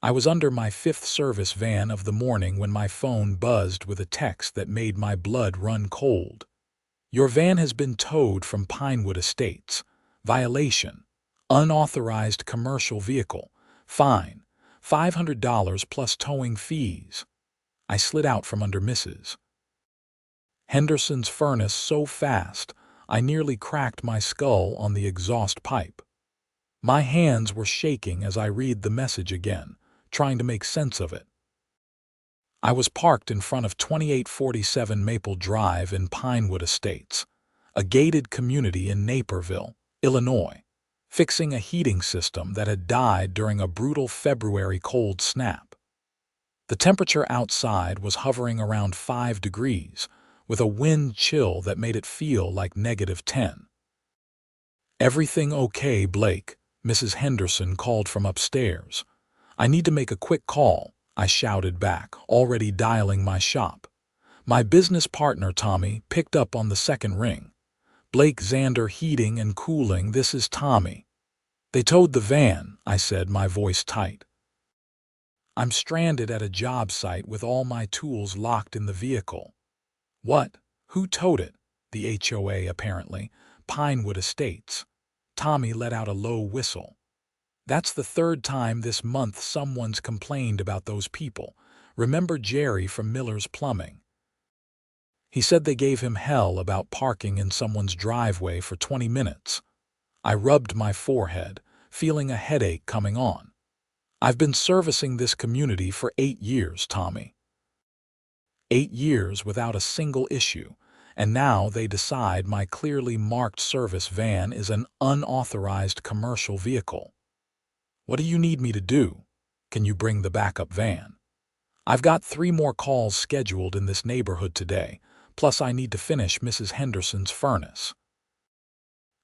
I was under my fifth service van of the morning when my phone buzzed with a text that made my blood run cold. Your van has been towed from Pinewood Estates. Violation. Unauthorized commercial vehicle. Fine. $500 plus towing fees. I slid out from under Mrs. Henderson's furnace so fast, I nearly cracked my skull on the exhaust pipe. My hands were shaking as I read the message again, trying to make sense of it. I was parked in front of 2847 Maple Drive in Pinewood Estates, a gated community in Naperville, Illinois, fixing a heating system that had died during a brutal February cold snap. The temperature outside was hovering around 5 degrees, with a wind chill that made it feel like -10. "Everything okay, Blake?" Mrs. Henderson called from upstairs. "I need to make a quick call," I shouted back, already dialing my shop. My business partner, Tommy, picked up on the second ring. "Blake Xander Heating and Cooling, this is Tommy." "They towed the van," I said, my voice tight. "I'm stranded at a job site with all my tools locked in the vehicle." "What? Who towed it?" "The HOA, apparently. Pinewood Estates." Tommy let out a low whistle. "That's the third time this month someone's complained about those people. Remember Jerry from Miller's Plumbing? He said they gave him hell about parking in someone's driveway for 20 minutes. I rubbed my forehead, feeling a headache coming on. "I've been servicing this community for 8 years, Tommy." 8 years without a single issue, and now they decide my clearly marked service van is an unauthorized commercial vehicle. "What do you need me to do? Can you bring the backup van? I've got 3 more calls scheduled in this neighborhood today, plus I need to finish Mrs. Henderson's furnace.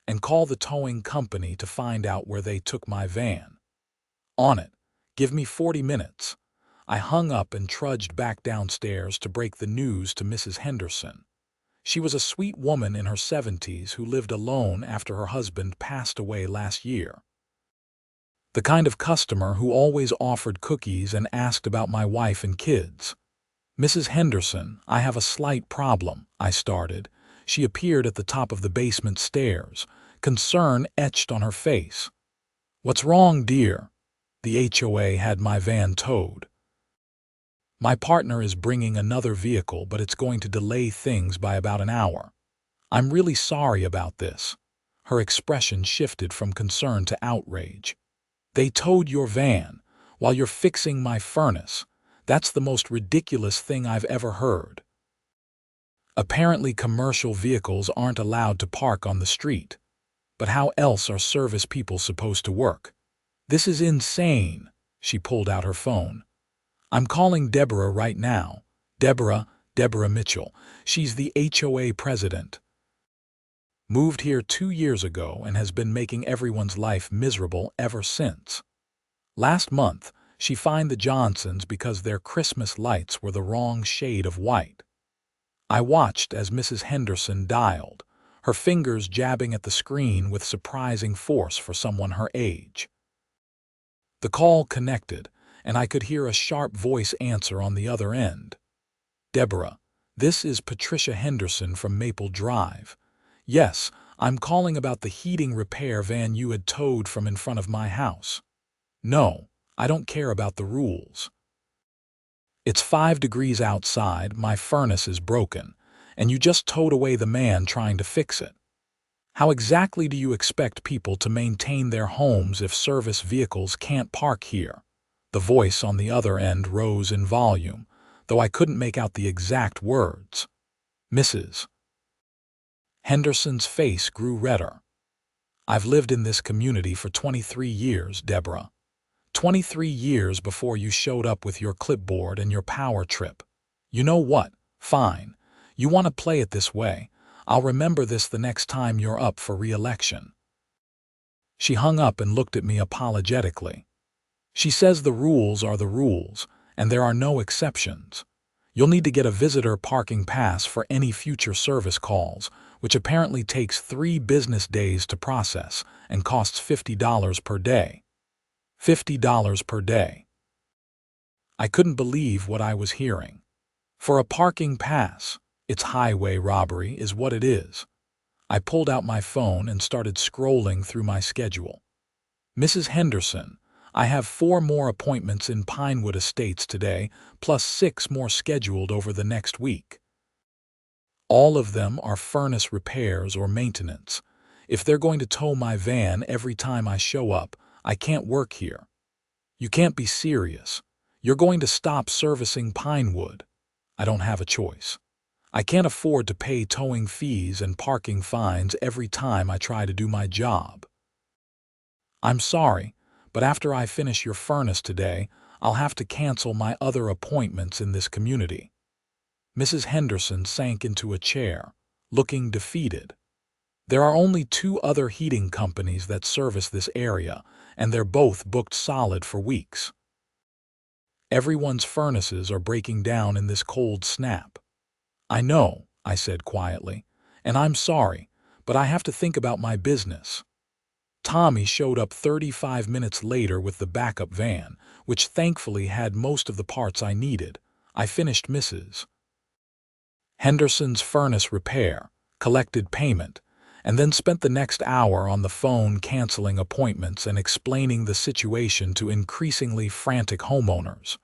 And call the towing company to find out where they took my van." "On it. Give me 40 minutes." I hung up and trudged back downstairs to break the news to Mrs. Henderson. She was a sweet woman in her 70s who lived alone after her husband passed away last year. The kind of customer who always offered cookies and asked about my wife and kids. "Mrs. Henderson, I have a slight problem," I started. She appeared at the top of the basement stairs, concern etched on her face. "What's wrong, dear?" "The HOA had my van towed. My partner is bringing another vehicle, but it's going to delay things by about an hour. I'm really sorry about this." Her expression shifted from concern to outrage. "They towed your van while you're fixing my furnace. That's the most ridiculous thing I've ever heard. Apparently commercial vehicles aren't allowed to park on the street. But how else are service people supposed to work? This is insane." She pulled out her phone. "I'm calling Deborah right now." Deborah Mitchell. She's the HOA president. Moved here 2 years ago and has been making everyone's life miserable ever since. Last month, she fined the Johnsons because their Christmas lights were the wrong shade of white. I watched as Mrs. Henderson dialed, her fingers jabbing at the screen with surprising force for someone her age. The call connected, and I could hear a sharp voice answer on the other end. "Deborah, this is Patricia Henderson from Maple Drive. Yes, I'm calling about the heating repair van you had towed from in front of my house. No, I don't care about the rules. It's 5 degrees outside, my furnace is broken, and you just towed away the man trying to fix it. How exactly do you expect people to maintain their homes if service vehicles can't park here?" The voice on the other end rose in volume, though I couldn't make out the exact words. Mrs. Henderson's face grew redder. "I've lived in this community for 23 years, Deborah. 23 years before you showed up with your clipboard and your power trip. You know what? Fine. You want to play it this way. I'll remember this the next time you're up for re-election." She hung up and looked at me apologetically. "She says the rules are the rules, and there are no exceptions. You'll need to get a visitor parking pass for any future service calls, which apparently takes 3 business days to process and costs $50 per day." $50 per day. I couldn't believe what I was hearing. For a parking pass, it's highway robbery is what it is. I pulled out my phone and started scrolling through my schedule. Mrs. Henderson, I have 4 more appointments in Pinewood Estates today, plus 6 more scheduled over the next week. All of them are furnace repairs or maintenance. If they're going to tow my van every time I show up, I can't work here. You can't be serious. You're going to stop servicing Pinewood. I don't have a choice. I can't afford to pay towing fees and parking fines every time I try to do my job. I'm sorry, but after I finish your furnace today, I'll have to cancel my other appointments in this community. Mrs. Henderson sank into a chair, looking defeated. There are only 2 other heating companies that service this area, and they're both booked solid for weeks. Everyone's furnaces are breaking down in this cold snap. I know, I said quietly, and I'm sorry, but I have to think about my business. Tommy showed up 35 minutes later with the backup van, which thankfully had most of the parts I needed. I finished Mrs. Henderson's furnace repair, collected payment, and then spent the next hour on the phone canceling appointments and explaining the situation to increasingly frantic homeowners.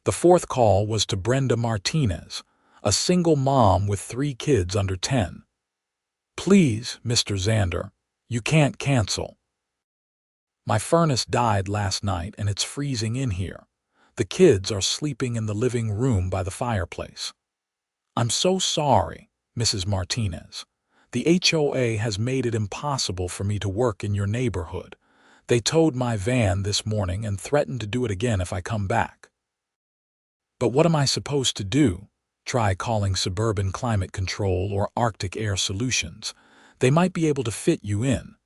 The 4th call was to Brenda Martinez, a single mom with 3 kids under 10. Please, Mr. Xander, you can't cancel. My furnace died last night and it's freezing in here. The kids are sleeping in the living room by the fireplace. I'm so sorry, Mrs. Martinez. The HOA has made it impossible for me to work in your neighborhood. They towed my van this morning and threatened to do it again if I come back. But what am I supposed to do? Try calling Suburban Climate Control or Arctic Air Solutions. They might be able to fit you in.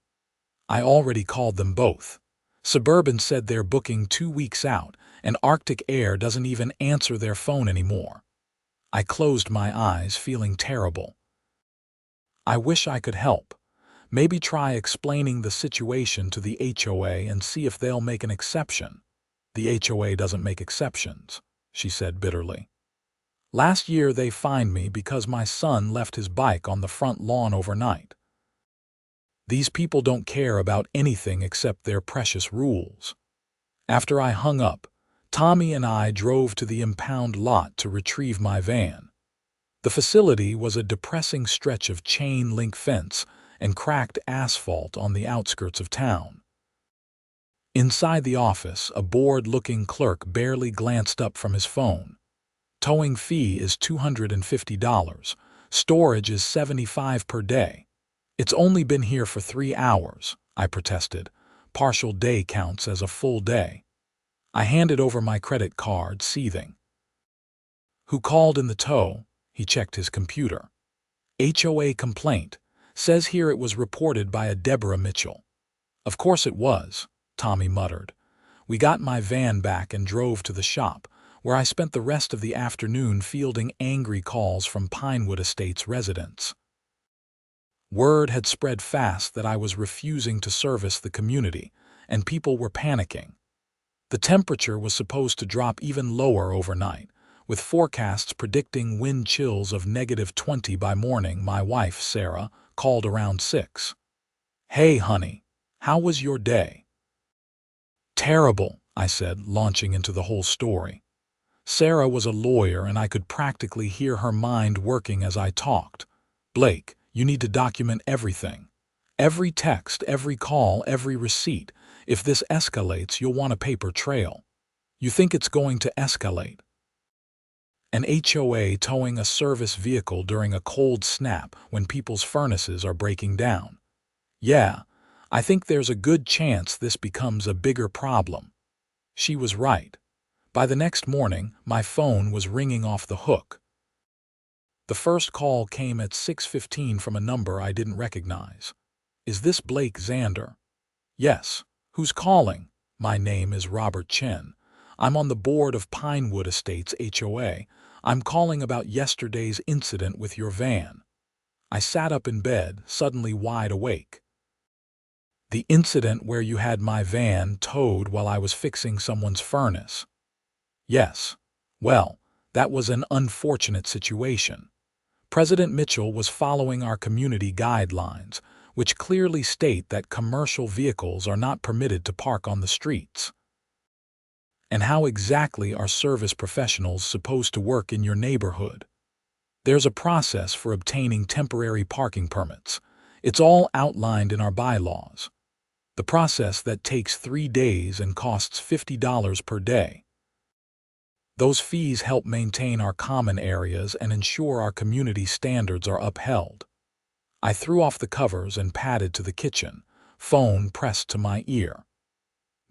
I already called them both. Suburban said they're booking 2 weeks out, and Arctic Air doesn't even answer their phone anymore. I closed my eyes, feeling terrible. I wish I could help. Maybe try explaining the situation to the HOA and see if they'll make an exception. The HOA doesn't make exceptions, she said bitterly. Last year they fined me because my son left his bike on the front lawn overnight. These people don't care about anything except their precious rules. After I hung up, Tommy and I drove to the impound lot to retrieve my van. The facility was a depressing stretch of chain-link fence and cracked asphalt on the outskirts of town. Inside the office, a bored-looking clerk barely glanced up from his phone. Towing fee is $250. Storage is $75 per day. It's only been here for 3 hours, I protested. Partial day counts as a full day. I handed over my credit card, seething. Who called in the tow? He checked his computer. HOA complaint. Says here it was reported by a Deborah Mitchell. Of course it was, Tommy muttered. We got my van back and drove to the shop, where I spent the rest of the afternoon fielding angry calls from Pinewood Estates residents. Word had spread fast that I was refusing to service the community, and people were panicking. The temperature was supposed to drop even lower overnight, with forecasts predicting wind chills of -20 by morning. My wife, Sarah, called around 6. Hey, honey, how was your day? Terrible, I said, launching into the whole story. Sarah was a lawyer, and I could practically hear her mind working as I talked. Blake, you need to document everything. Every text, every call, every receipt. If this escalates, you'll want a paper trail. You think it's going to escalate? An HOA towing a service vehicle during a cold snap when people's furnaces are breaking down. Yeah, I think there's a good chance this becomes a bigger problem. She was right. By the next morning, my phone was ringing off the hook. The first call came at 6:15 from a number I didn't recognize. Is this Blake Xander? Yes. Who's calling? My name is Robert Chen. I'm on the board of Pinewood Estates HOA. I'm calling about yesterday's incident with your van. I sat up in bed, suddenly wide awake. The incident where you had my van towed while I was fixing someone's furnace. Yes. Well, that was an unfortunate situation. President Mitchell was following our community guidelines, which clearly state that commercial vehicles are not permitted to park on the streets. And how exactly are service professionals supposed to work in your neighborhood? There's a process for obtaining temporary parking permits. It's all outlined in our bylaws. The process that takes 3 days and costs $50 per day. Those fees help maintain our common areas and ensure our community standards are upheld. I threw off the covers and padded to the kitchen, phone pressed to my ear.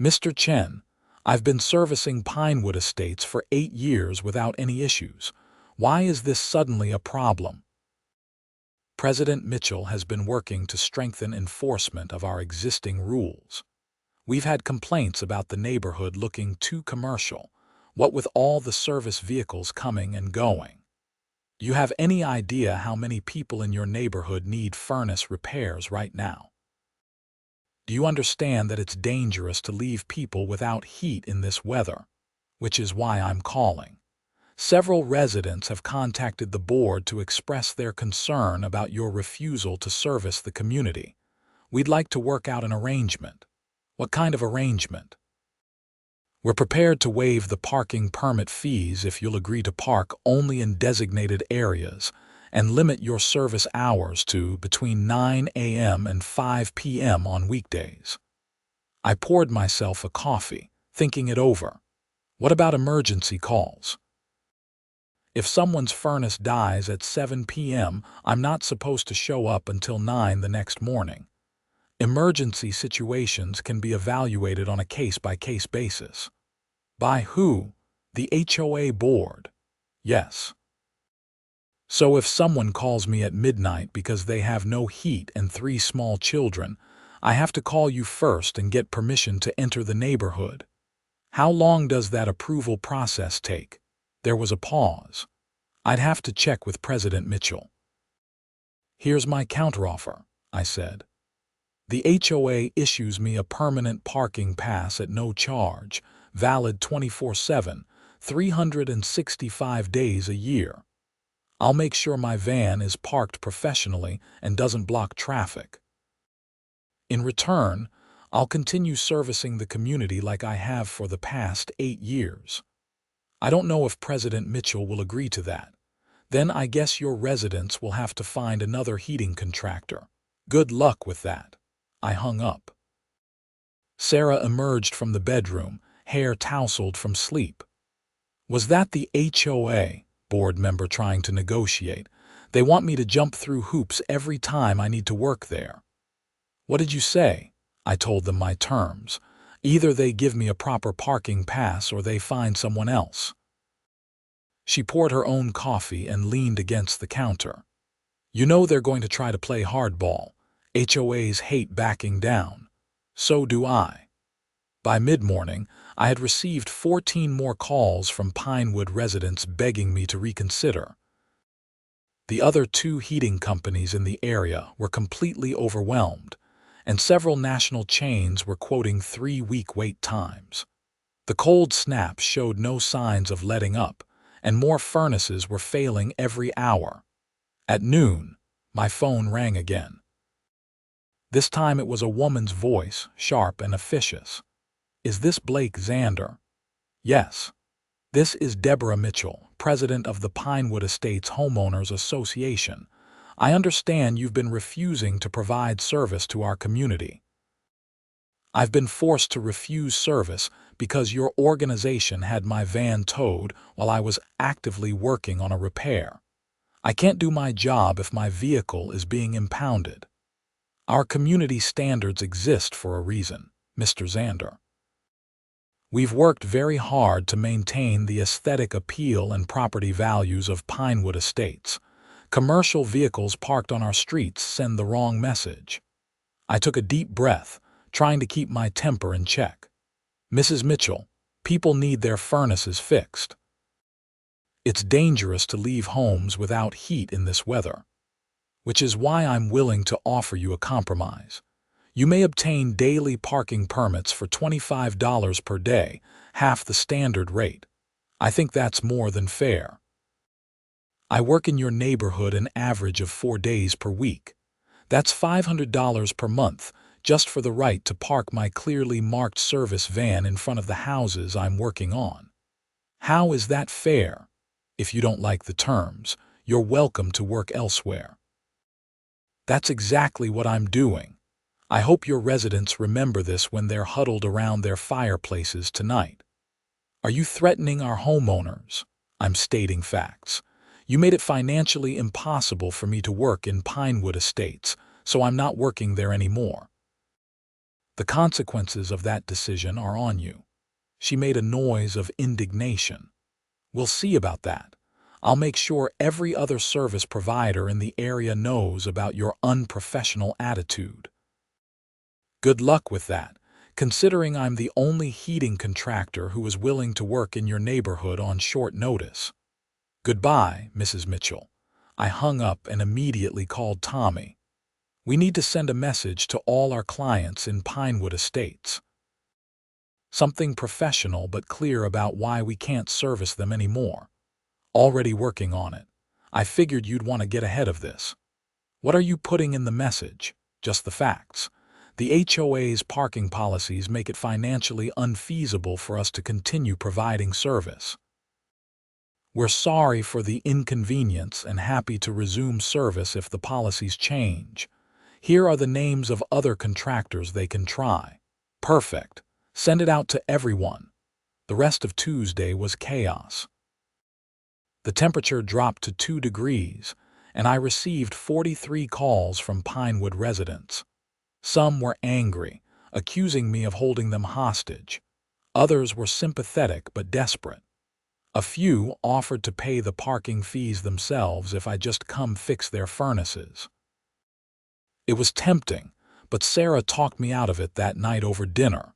Mr. Chen, I've been servicing Pinewood Estates for 8 years without any issues. Why is this suddenly a problem? President Mitchell has been working to strengthen enforcement of our existing rules. We've had complaints about the neighborhood looking too commercial, what with all the service vehicles coming and going. Do you have any idea how many people in your neighborhood need furnace repairs right now? Do you understand that it's dangerous to leave people without heat in this weather? Which is why I'm calling. Several residents have contacted the board to express their concern about your refusal to service the community. We'd like to work out an arrangement. What kind of arrangement? We're prepared to waive the parking permit fees if you'll agree to park only in designated areas and limit your service hours to between 9 a.m. and 5 p.m. on weekdays. I poured myself a coffee, thinking it over. What about emergency calls? If someone's furnace dies at 7 p.m., I'm not supposed to show up until 9 the next morning. Emergency situations can be evaluated on a case-by-case basis. By who? The HOA board. Yes. So if someone calls me at midnight because they have no heat and 3 small children, I have to call you first and get permission to enter the neighborhood. How long does that approval process take? There was a pause. I'd have to check with President Mitchell. Here's my counteroffer, I said. The HOA issues me a permanent parking pass at no charge, valid 24/7, 365 days a year. I'll make sure my van is parked professionally and doesn't block traffic. In return, I'll continue servicing the community like I have for the past 8 years. I don't know if President Mitchell will agree to that. Then I guess your residents will have to find another heating contractor. Good luck with that. I hung up. Sarah emerged from the bedroom, hair tousled from sleep. Was that the HOA board member trying to negotiate? They want me to jump through hoops every time I need to work there. What did you say? I told them my terms. Either they give me a proper parking pass or they find someone else. She poured her own coffee and leaned against the counter. You know they're going to try to play hardball. HOAs hate backing down. So do I. By mid-morning, I had received 14 more calls from Pinewood residents begging me to reconsider. The other 2 heating companies in the area were completely overwhelmed, and several national chains were quoting 3-week wait times. The cold snap showed no signs of letting up, and more furnaces were failing every hour. At noon, my phone rang again. This time it was a woman's voice, sharp and officious. Is this Blake Xander? Yes. This is Deborah Mitchell, president of the Pinewood Estates Homeowners Association. I understand you've been refusing to provide service to our community. I've been forced to refuse service because your organization had my van towed while I was actively working on a repair. I can't do my job if my vehicle is being impounded. Our community standards exist for a reason, Mr. Xander. We've worked very hard to maintain the aesthetic appeal and property values of Pinewood Estates. Commercial vehicles parked on our streets send the wrong message. I took a deep breath, trying to keep my temper in check. Mrs. Mitchell, people need their furnaces fixed. It's dangerous to leave homes without heat in this weather, which is why I'm willing to offer you a compromise. You may obtain daily parking permits for $25 per day, half the standard rate. I think that's more than fair. I work in your neighborhood an average of 4 days per week. That's $500 per month just for the right to park my clearly marked service van in front of the houses I'm working on. How is that fair? If you don't like the terms, you're welcome to work elsewhere. That's exactly what I'm doing. I hope your residents remember this when they're huddled around their fireplaces tonight. Are you threatening our homeowners? I'm stating facts. You made it financially impossible for me to work in Pinewood Estates, so I'm not working there anymore. The consequences of that decision are on you. She made a noise of indignation. We'll see about that. I'll make sure every other service provider in the area knows about your unprofessional attitude. Good luck with that, considering I'm the only heating contractor who is willing to work in your neighborhood on short notice. Goodbye, Mrs. Mitchell. I hung up and immediately called Tommy. We need to send a message to all our clients in Pinewood Estates. Something professional but clear about why we can't service them anymore. Already working on it. I figured you'd want to get ahead of this. What are you putting in the message? Just the facts. The HOA's parking policies make it financially unfeasible for us to continue providing service. We're sorry for the inconvenience and happy to resume service if the policies change. Here are the names of other contractors they can try. Perfect. Send it out to everyone. The rest of Tuesday was chaos. The temperature dropped to 2 degrees, and I received 43 calls from Pinewood residents. Some were angry, accusing me of holding them hostage. Others were sympathetic but desperate. A few offered to pay the parking fees themselves if I just come fix their furnaces. It was tempting, but Sarah talked me out of it that night over dinner.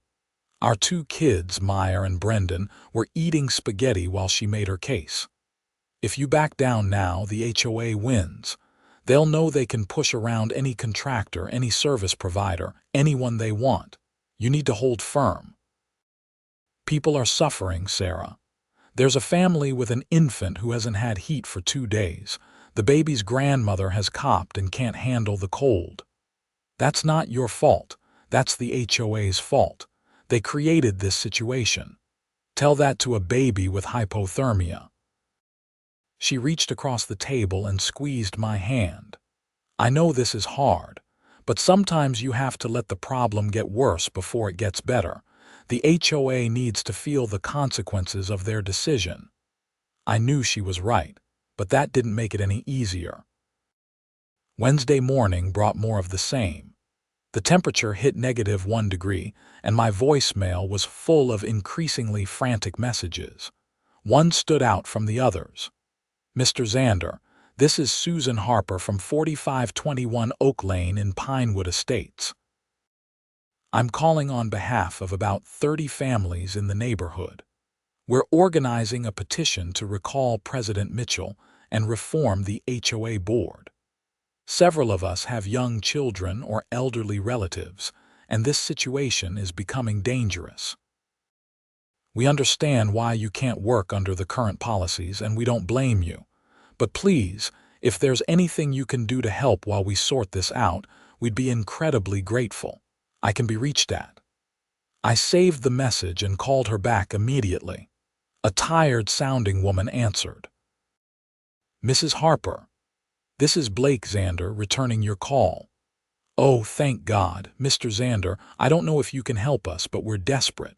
Our 2 kids, Maya and Brendan, were eating spaghetti while she made her case. If you back down now, the HOA wins. They'll know they can push around any contractor, any service provider, anyone they want. You need to hold firm. People are suffering, Sarah. There's a family with an infant who hasn't had heat for 2 days. The baby's grandmother has copped and can't handle the cold. That's not your fault. That's the HOA's fault. They created this situation. Tell that to a baby with hypothermia. She reached across the table and squeezed my hand. I know this is hard, but sometimes you have to let the problem get worse before it gets better. The HOA needs to feel the consequences of their decision. I knew she was right, but that didn't make it any easier. Wednesday morning brought more of the same. The temperature hit -1 degree, and my voicemail was full of increasingly frantic messages. One stood out from the others. Mr. Xander, this is Susan Harper from 4521 Oak Lane in Pinewood Estates. I'm calling on behalf of about 30 families in the neighborhood. We're organizing a petition to recall President Mitchell and reform the HOA board. Several of us have young children or elderly relatives, and this situation is becoming dangerous. We understand why you can't work under the current policies, and we don't blame you. But please, if there's anything you can do to help while we sort this out, we'd be incredibly grateful. I can be reached at. I saved the message and called her back immediately. A tired-sounding woman answered. Mrs. Harper, this is Blake Xander returning your call. Oh, thank God, Mr. Xander, I don't know if you can help us, but we're desperate.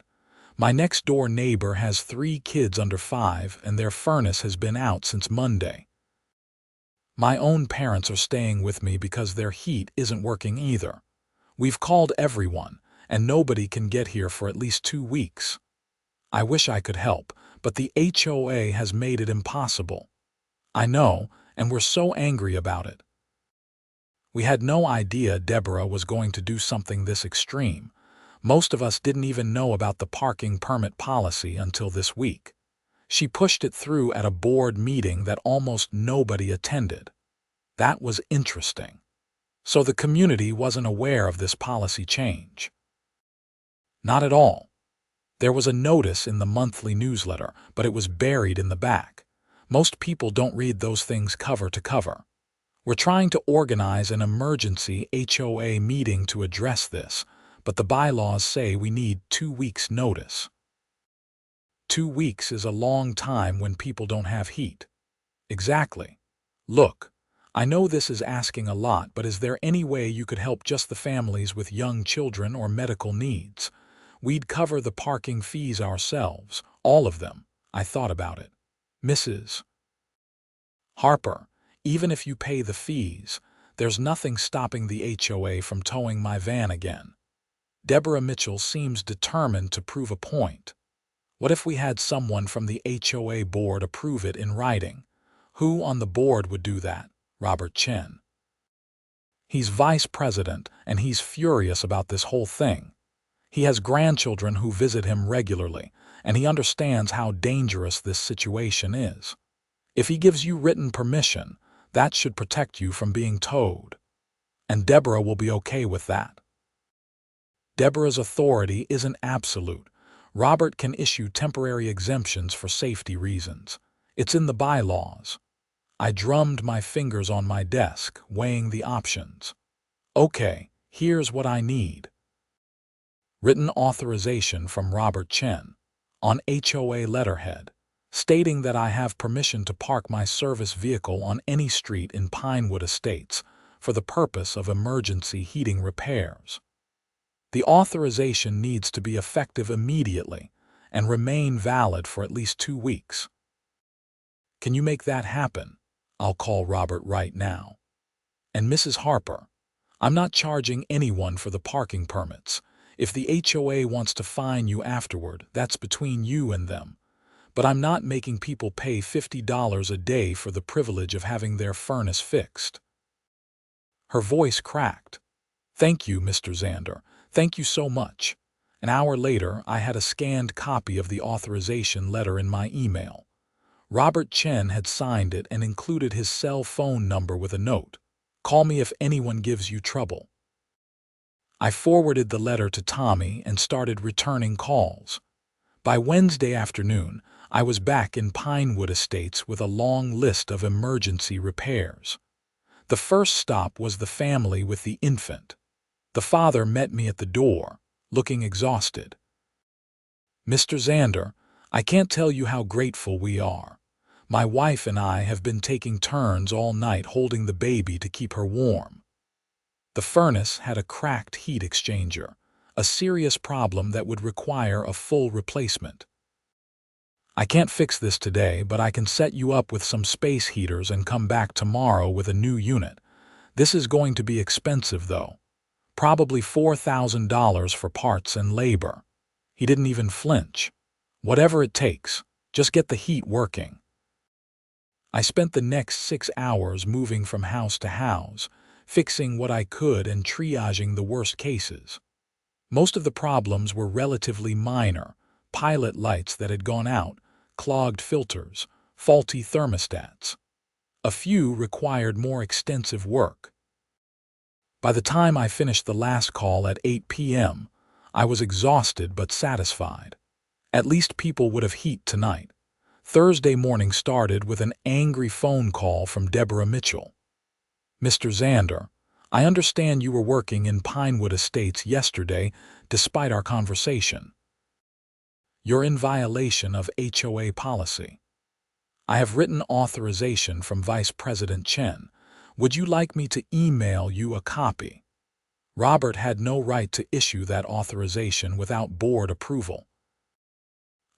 My next-door neighbor has 3 kids under 5, and their furnace has been out since Monday. My own parents are staying with me because their heat isn't working either. We've called everyone, and nobody can get here for at least 2 weeks. I wish I could help, but the HOA has made it impossible. I know, and we're so angry about it. We had no idea Deborah was going to do something this extreme. Most of us didn't even know about the parking permit policy until this week. She pushed it through at a board meeting that almost nobody attended. That was interesting. So the community wasn't aware of this policy change. Not at all. There was a notice in the monthly newsletter, but it was buried in the back. Most people don't read those things cover to cover. We're trying to organize an emergency HOA meeting to address this, but the bylaws say we need 2 weeks' notice. 2 weeks is a long time when people don't have heat. Exactly. Look, I know this is asking a lot, but is there any way you could help just the families with young children or medical needs? We'd cover the parking fees ourselves, all of them. I thought about it. Mrs. Harper, even if you pay the fees, there's nothing stopping the HOA from towing my van again. Deborah Mitchell seems determined to prove a point. What if we had someone from the HOA board approve it in writing? Who on the board would do that? Robert Chen. He's vice president, and he's furious about this whole thing. He has grandchildren who visit him regularly, and he understands how dangerous this situation is. If he gives you written permission, that should protect you from being towed. And Deborah will be okay with that. Deborah's authority isn't absolute. Robert can issue temporary exemptions for safety reasons. It's in the bylaws. I drummed my fingers on my desk, weighing the options. Okay, here's what I need. Written authorization from Robert Chen on HOA letterhead, stating that I have permission to park my service vehicle on any street in Pinewood Estates for the purpose of emergency heating repairs. The authorization needs to be effective immediately and remain valid for at least 2 weeks. Can you make that happen? I'll call Robert right now. And Mrs. Harper, I'm not charging anyone for the parking permits. If the HOA wants to fine you afterward, that's between you and them. But I'm not making people pay $50 a day for the privilege of having their furnace fixed. Her voice cracked. Thank you, Mr. Xander. Thank you so much. An hour later, I had a scanned copy of the authorization letter in my email. Robert Chen had signed it and included his cell phone number with a note. Call me if anyone gives you trouble. I forwarded the letter to Tommy and started returning calls. By Wednesday afternoon, I was back in Pinewood Estates with a long list of emergency repairs. The first stop was the family with the infant. The father met me at the door, looking exhausted. Mr. Xander, I can't tell you how grateful we are. My wife and I have been taking turns all night holding the baby to keep her warm. The furnace had a cracked heat exchanger, a serious problem that would require a full replacement. I can't fix this today, but I can set you up with some space heaters and come back tomorrow with a new unit. This is going to be expensive, though. Probably $4,000 for parts and labor. He didn't even flinch. Whatever it takes, just get the heat working. I spent the next 6 hours moving from house to house, fixing what I could and triaging the worst cases. Most of the problems were relatively minor: pilot lights that had gone out, clogged filters, faulty thermostats. A few required more extensive work. By the time I finished the last call at 8 p.m., I was exhausted but satisfied. At least people would have heat tonight. Thursday morning started with an angry phone call from Deborah Mitchell. Mr. Xander, I understand you were working in Pinewood Estates yesterday despite our conversation. You're in violation of HOA policy. I have written authorization from Vice President Chen. Would you like me to email you a copy? Robert had no right to issue that authorization without board approval.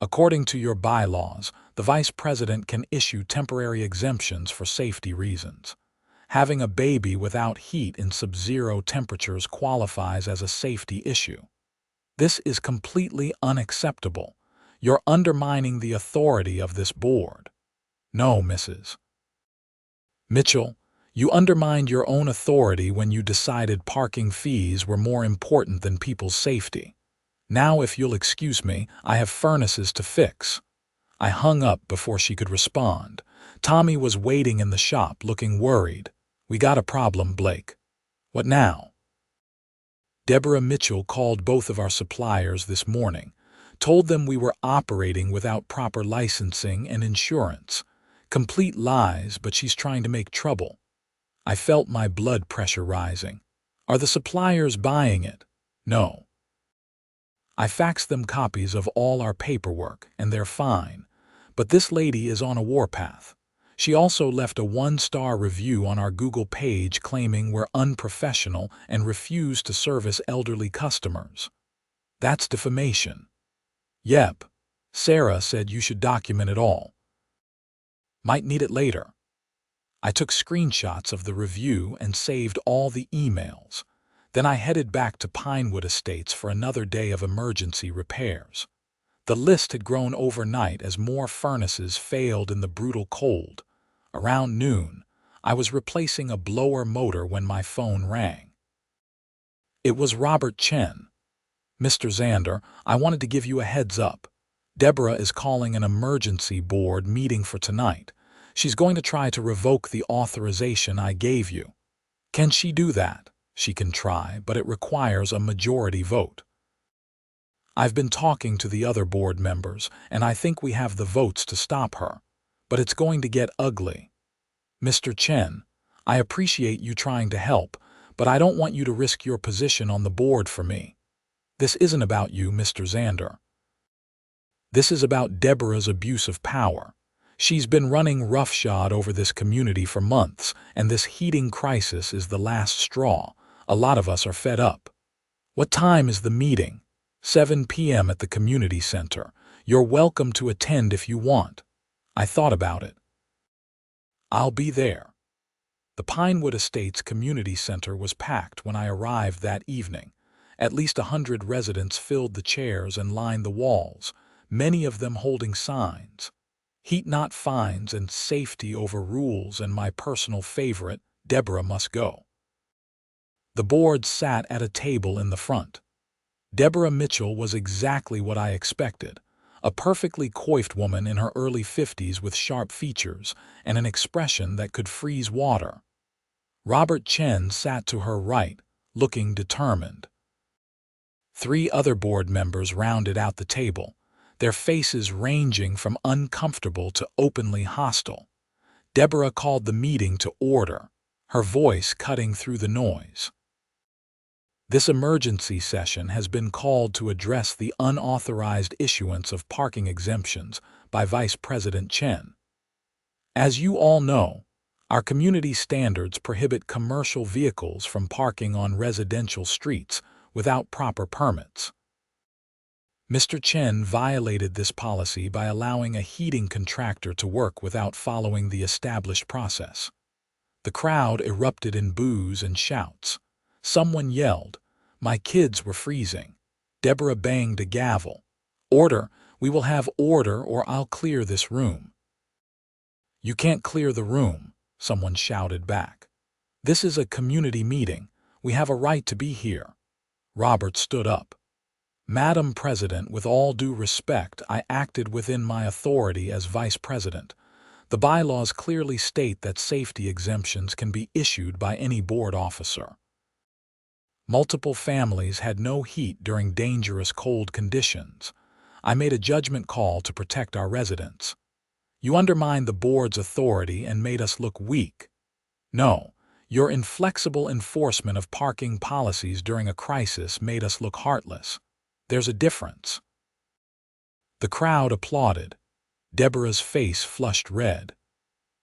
According to your bylaws, the Vice President can issue temporary exemptions for safety reasons. Having a baby without heat in sub-zero temperatures qualifies as a safety issue. This is completely unacceptable. You're undermining the authority of this board. No, Mrs. Mitchell, you undermined your own authority when you decided parking fees were more important than people's safety. Now, if you'll excuse me, I have furnaces to fix. I hung up before she could respond. Tommy was waiting in the shop, looking worried. We got a problem, Blake. What now? Deborah Mitchell called both of our suppliers this morning, Told them we were operating without proper licensing and insurance. Complete lies, but she's trying to make trouble. I felt my blood pressure rising. Are the suppliers buying it? No. I faxed them copies of all our paperwork, and they're fine. But this lady is on a warpath. She also left a 1-star review on our Google page claiming we're unprofessional and refuse to service elderly customers. That's defamation. Yep. Sarah said you should document it all. Might need it later. I took screenshots of the review and saved all the emails. Then I headed back to Pinewood Estates for another day of emergency repairs. The list had grown overnight as more furnaces failed in the brutal cold. Around noon, I was replacing a blower motor when my phone rang. It was Robert Chen. Mr. Xander, I wanted to give you a heads up. Deborah is calling an emergency board meeting for tonight. She's going to try to revoke the authorization I gave you. Can she do that? She can try, but it requires a majority vote. I've been talking to the other board members, and I think we have the votes to stop her. But it's going to get ugly. Mr. Chen, I appreciate you trying to help, but I don't want you to risk your position on the board for me. This isn't about you, Mr. Xander. This is about Deborah's abuse of power. She's been running roughshod over this community for months, and this heating crisis is the last straw. A lot of us are fed up. What time is the meeting? 7 p.m. at the community center. You're welcome to attend if you want. I thought about it. I'll be there. The Pinewood Estates Community Center was packed when I arrived that evening. At least 100 residents filled the chairs and lined the walls, many of them holding signs. Heat not fines and safety over rules, and my personal favorite, Deborah must go. The board sat at a table in the front. Deborah Mitchell was exactly what I expected, a perfectly coiffed woman in her early 50s with sharp features and an expression that could freeze water. Robert Chen sat to her right, looking determined. 3 other board members rounded out the table, their faces ranging from uncomfortable to openly hostile. Deborah called the meeting to order, her voice cutting through the noise. This emergency session has been called to address the unauthorized issuance of parking exemptions by Vice President Chen. As you all know, our community standards prohibit commercial vehicles from parking on residential streets without proper permits. Mr. Chen violated this policy by allowing a heating contractor to work without following the established process. The crowd erupted in boos and shouts. Someone yelled, "My kids were freezing." Deborah banged a gavel. "Order! We will have order or I'll clear this room." "You can't clear the room," someone shouted back. "This is a community meeting. We have a right to be here." Robert stood up. "Madam President, with all due respect, I acted within my authority as Vice President. The bylaws clearly state that safety exemptions can be issued by any board officer. Multiple families had no heat during dangerous cold conditions. I made a judgment call to protect our residents. You undermined the board's authority and made us look weak. No, your inflexible enforcement of parking policies during a crisis made us look heartless. There's a difference." The crowd applauded. Deborah's face flushed red.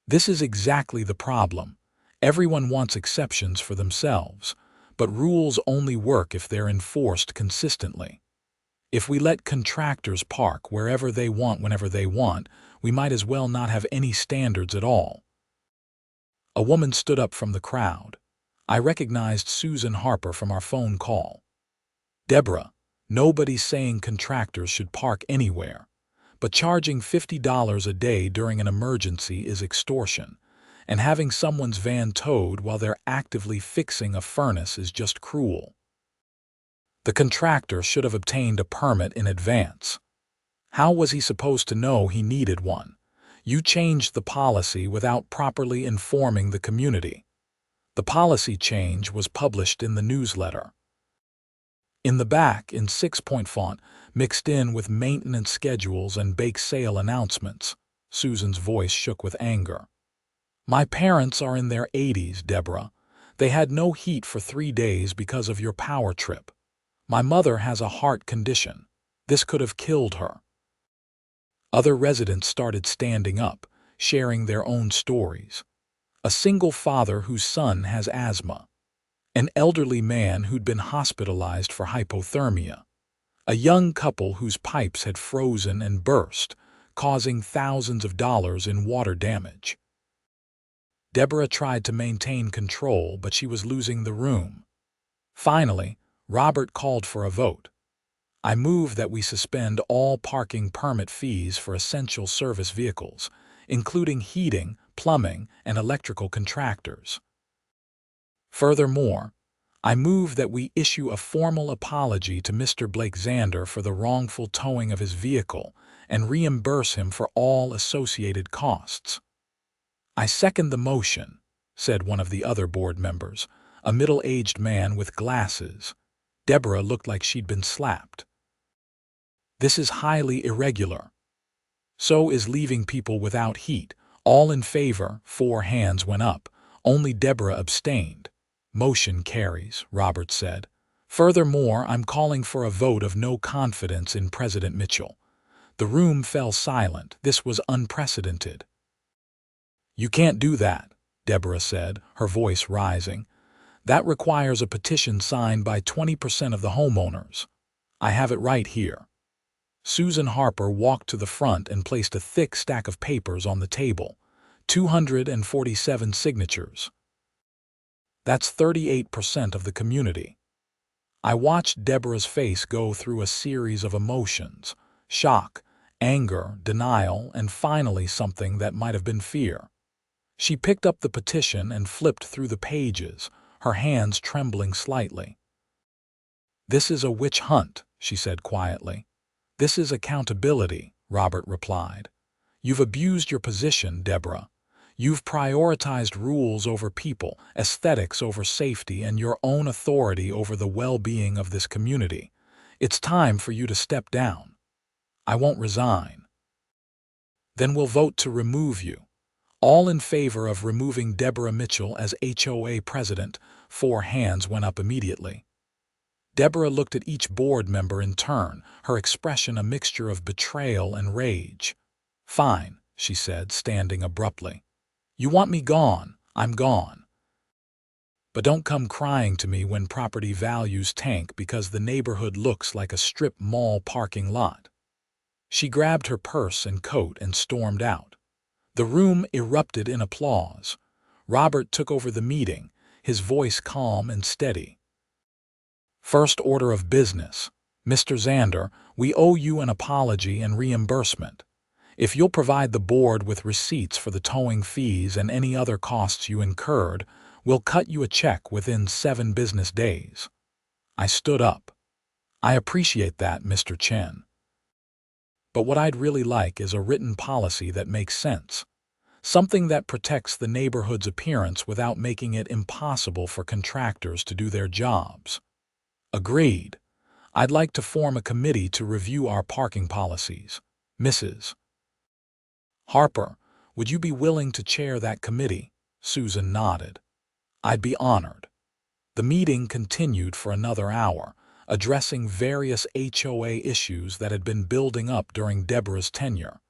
"This is exactly the problem. Everyone wants exceptions for themselves, but rules only work if they're enforced consistently. If we let contractors park wherever they want whenever they want, we might as well not have any standards at all." A woman stood up from the crowd. I recognized Susan Harper from our phone call. "Deborah, nobody's saying contractors should park anywhere, but charging $50 a day during an emergency is extortion, and having someone's van towed while they're actively fixing a furnace is just cruel. The contractor should have obtained a permit in advance. How was he supposed to know he needed one? You changed the policy without properly informing the community. The policy change was published in the newsletter." In the back, in 6-point font, mixed in with maintenance schedules and bake sale announcements. Susan's voice shook with anger. My parents are in their 80s, Deborah. They had no heat for 3 days because of your power trip. My mother has a heart condition. This could have killed her. Other residents started standing up, sharing their own stories. A single father whose son has asthma. An elderly man who'd been hospitalized for hypothermia. A young couple whose pipes had frozen and burst, causing thousands of dollars in water damage. Deborah tried to maintain control, but she was losing the room. Finally, Robert called for a vote. I move that we suspend all parking permit fees for essential service vehicles, including heating, plumbing, and electrical contractors. Furthermore, I move that we issue a formal apology to Mr. Blake Xander for the wrongful towing of his vehicle and reimburse him for all associated costs. I second the motion, said one of the other board members, a middle-aged man with glasses. Deborah looked like she'd been slapped. This is highly irregular. So is leaving people without heat. All in favor, 4 hands went up. Only Deborah abstained. Motion carries, Robert said. Furthermore, I'm calling for a vote of no confidence in President Mitchell. The room fell silent. This was unprecedented. You can't do that, Deborah said, her voice rising. That requires a petition signed by 20% of the homeowners. I have it right here. Susan Harper walked to the front and placed a thick stack of papers on the table. 247 signatures. That's 38% of the community. I watched Deborah's face go through a series of emotions: shock, anger, denial, and finally something that might have been fear. She picked up the petition and flipped through the pages, her hands trembling slightly. This is a witch hunt, she said quietly. This is accountability, Robert replied. You've abused your position, Deborah. You've prioritized rules over people, aesthetics over safety, and your own authority over the well-being of this community. It's time for you to step down. I won't resign. Then we'll vote to remove you. All in favor of removing Deborah Mitchell as HOA president. 4 hands went up immediately. Deborah looked at each board member in turn, her expression a mixture of betrayal and rage. Fine, she said, standing abruptly. You want me gone, I'm gone. But don't come crying to me when property values tank because the neighborhood looks like a strip mall parking lot. She grabbed her purse and coat and stormed out. The room erupted in applause. Robert took over the meeting, his voice calm and steady. First order of business. Mr. Xander, we owe you an apology and reimbursement. If you'll provide the board with receipts for the towing fees and any other costs you incurred, we'll cut you a check within 7 business days. I stood up. I appreciate that, Mr. Chen. But what I'd really like is a written policy that makes sense. Something that protects the neighborhood's appearance without making it impossible for contractors to do their jobs. Agreed. I'd like to form a committee to review our parking policies. Mrs. Harper, would you be willing to chair that committee? Susan nodded. I'd be honored. The meeting continued for another hour, addressing various HOA issues that had been building up during Deborah's tenure.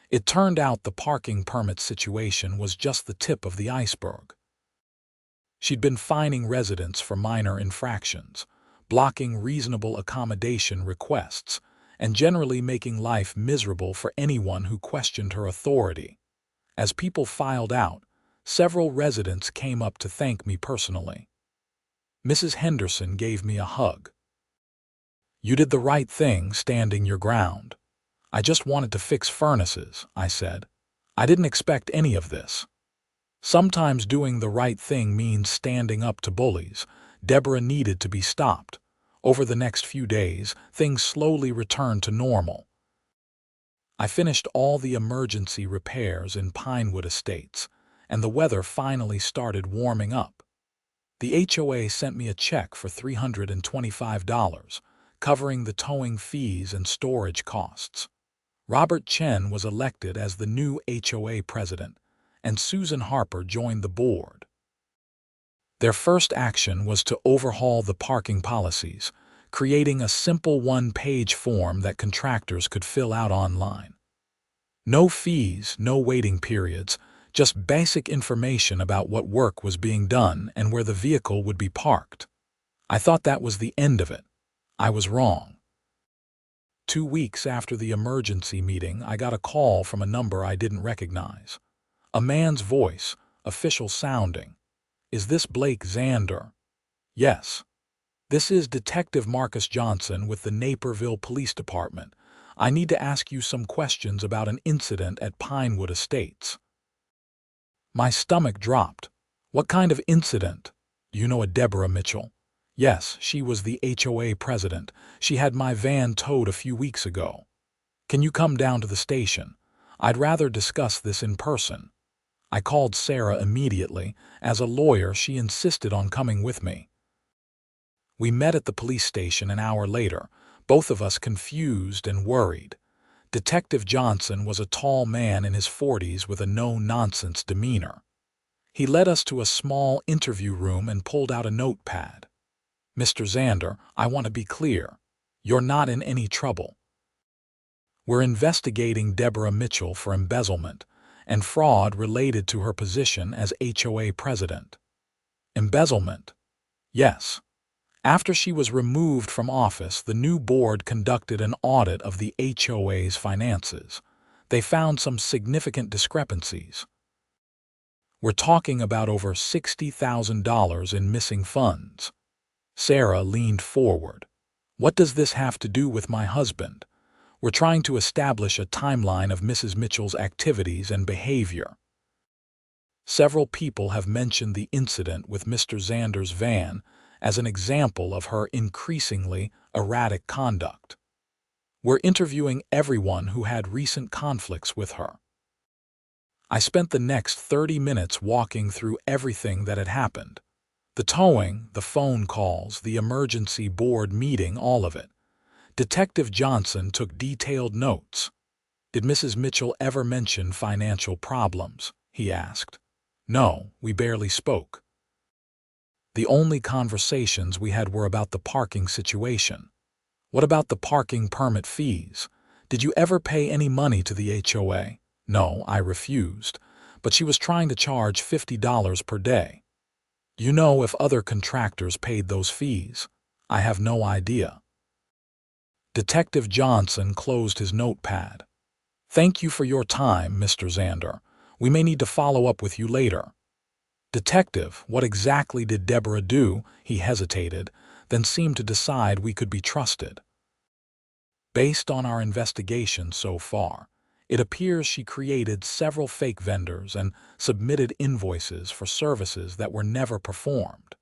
It turned out the parking permit situation was just the tip of the iceberg. She'd been fining residents for minor infractions, blocking reasonable accommodation requests, and generally making life miserable for anyone who questioned her authority. As people filed out, several residents came up to thank me personally. Mrs. Henderson gave me a hug. You did the right thing standing your ground. I just wanted to fix furnaces, I said. I didn't expect any of this. Sometimes doing the right thing means standing up to bullies. Deborah needed to be stopped. Over the next few days, things slowly returned to normal. I finished all the emergency repairs in Pinewood Estates, and the weather finally started warming up. The HOA sent me a check for $325, covering the towing fees and storage costs. Robert Chen was elected as the new HOA president, and Susan Harper joined the board. Their first action was to overhaul the parking policies, creating a simple one-page form that contractors could fill out online. No fees, no waiting periods, just basic information about what work was being done and where the vehicle would be parked. I thought that was the end of it. I was wrong. 2 weeks after the emergency meeting, I got a call from a number I didn't recognize. A man's voice, official sounding. "Is this Blake Xander?" "Yes." "This is Detective Marcus Johnson with the Naperville Police Department. I need to ask you some questions about an incident at Pinewood Estates." My stomach dropped. "What kind of incident?" "Do you know a Deborah Mitchell?" "Yes, she was the HOA president. She had my van towed a few weeks ago." "Can you come down to the station? I'd rather discuss this in person." I called Sarah immediately. As a lawyer, she insisted on coming with me. We met at the police station an hour later, both of us confused and worried. Detective Johnson was a tall man in his 40s with a no-nonsense demeanor. He led us to a small interview room and pulled out a notepad. "Mr. Xander, I want to be clear. You're not in any trouble. We're investigating Deborah Mitchell for embezzlement and fraud related to her position as HOA president." "Embezzlement?" "Yes. After she was removed from office, the new board conducted an audit of the HOA's finances. They found some significant discrepancies. We're talking about over $60,000 in missing funds." Sarah leaned forward. "What does this have to do with my husband? We're trying to establish a timeline of Mrs. Mitchell's activities and behavior. Several people have mentioned the incident with Mr. Xander's van as an example of her increasingly erratic conduct. We're interviewing everyone who had recent conflicts with her." I spent the next 30 minutes walking through everything that had happened. The towing, the phone calls, the emergency board meeting, all of it. Detective Johnson took detailed notes. "Did Mrs. Mitchell ever mention financial problems?" he asked. "No, we barely spoke. The only conversations we had were about the parking situation." "What about the parking permit fees? Did you ever pay any money to the HOA?" "No, I refused, but she was trying to charge $50 per day." "Do you know if other contractors paid those fees?" "I have no idea." Detective Johnson closed his notepad. "Thank you for your time, Mr. Xander. We may need to follow up with you later." "Detective, what exactly did Deborah do?" He hesitated, then seemed to decide we could be trusted. "Based on our investigation so far, it appears she created several fake vendors and submitted invoices for services that were never performed.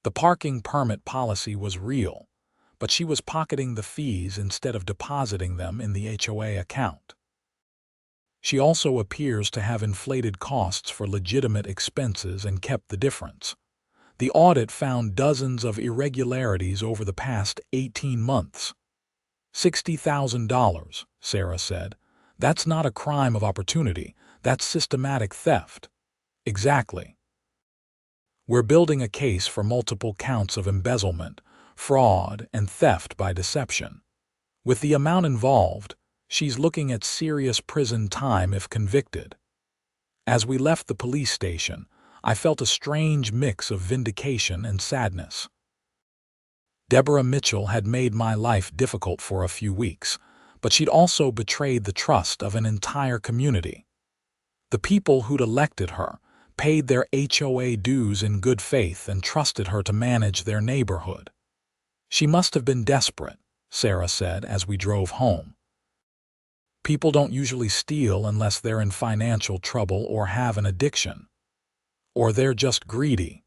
The parking permit policy was real, but she was pocketing the fees instead of depositing them in the HOA account. She also appears to have inflated costs for legitimate expenses and kept the difference. The audit found dozens of irregularities over the past 18 months. $60,000, Sarah said. "That's not a crime of opportunity. That's systematic theft." "Exactly. We're building a case for multiple counts of embezzlement, fraud, and theft by deception. With the amount involved, she's looking at serious prison time if convicted." As we left the police station, I felt a strange mix of vindication and sadness. Deborah Mitchell had made my life difficult for a few weeks, but she'd also betrayed the trust of an entire community. The people who'd elected her paid their HOA dues in good faith and trusted her to manage their neighborhood. "She must have been desperate," Sarah said as we drove home. "People don't usually steal unless they're in financial trouble or have an addiction. Or they're just greedy."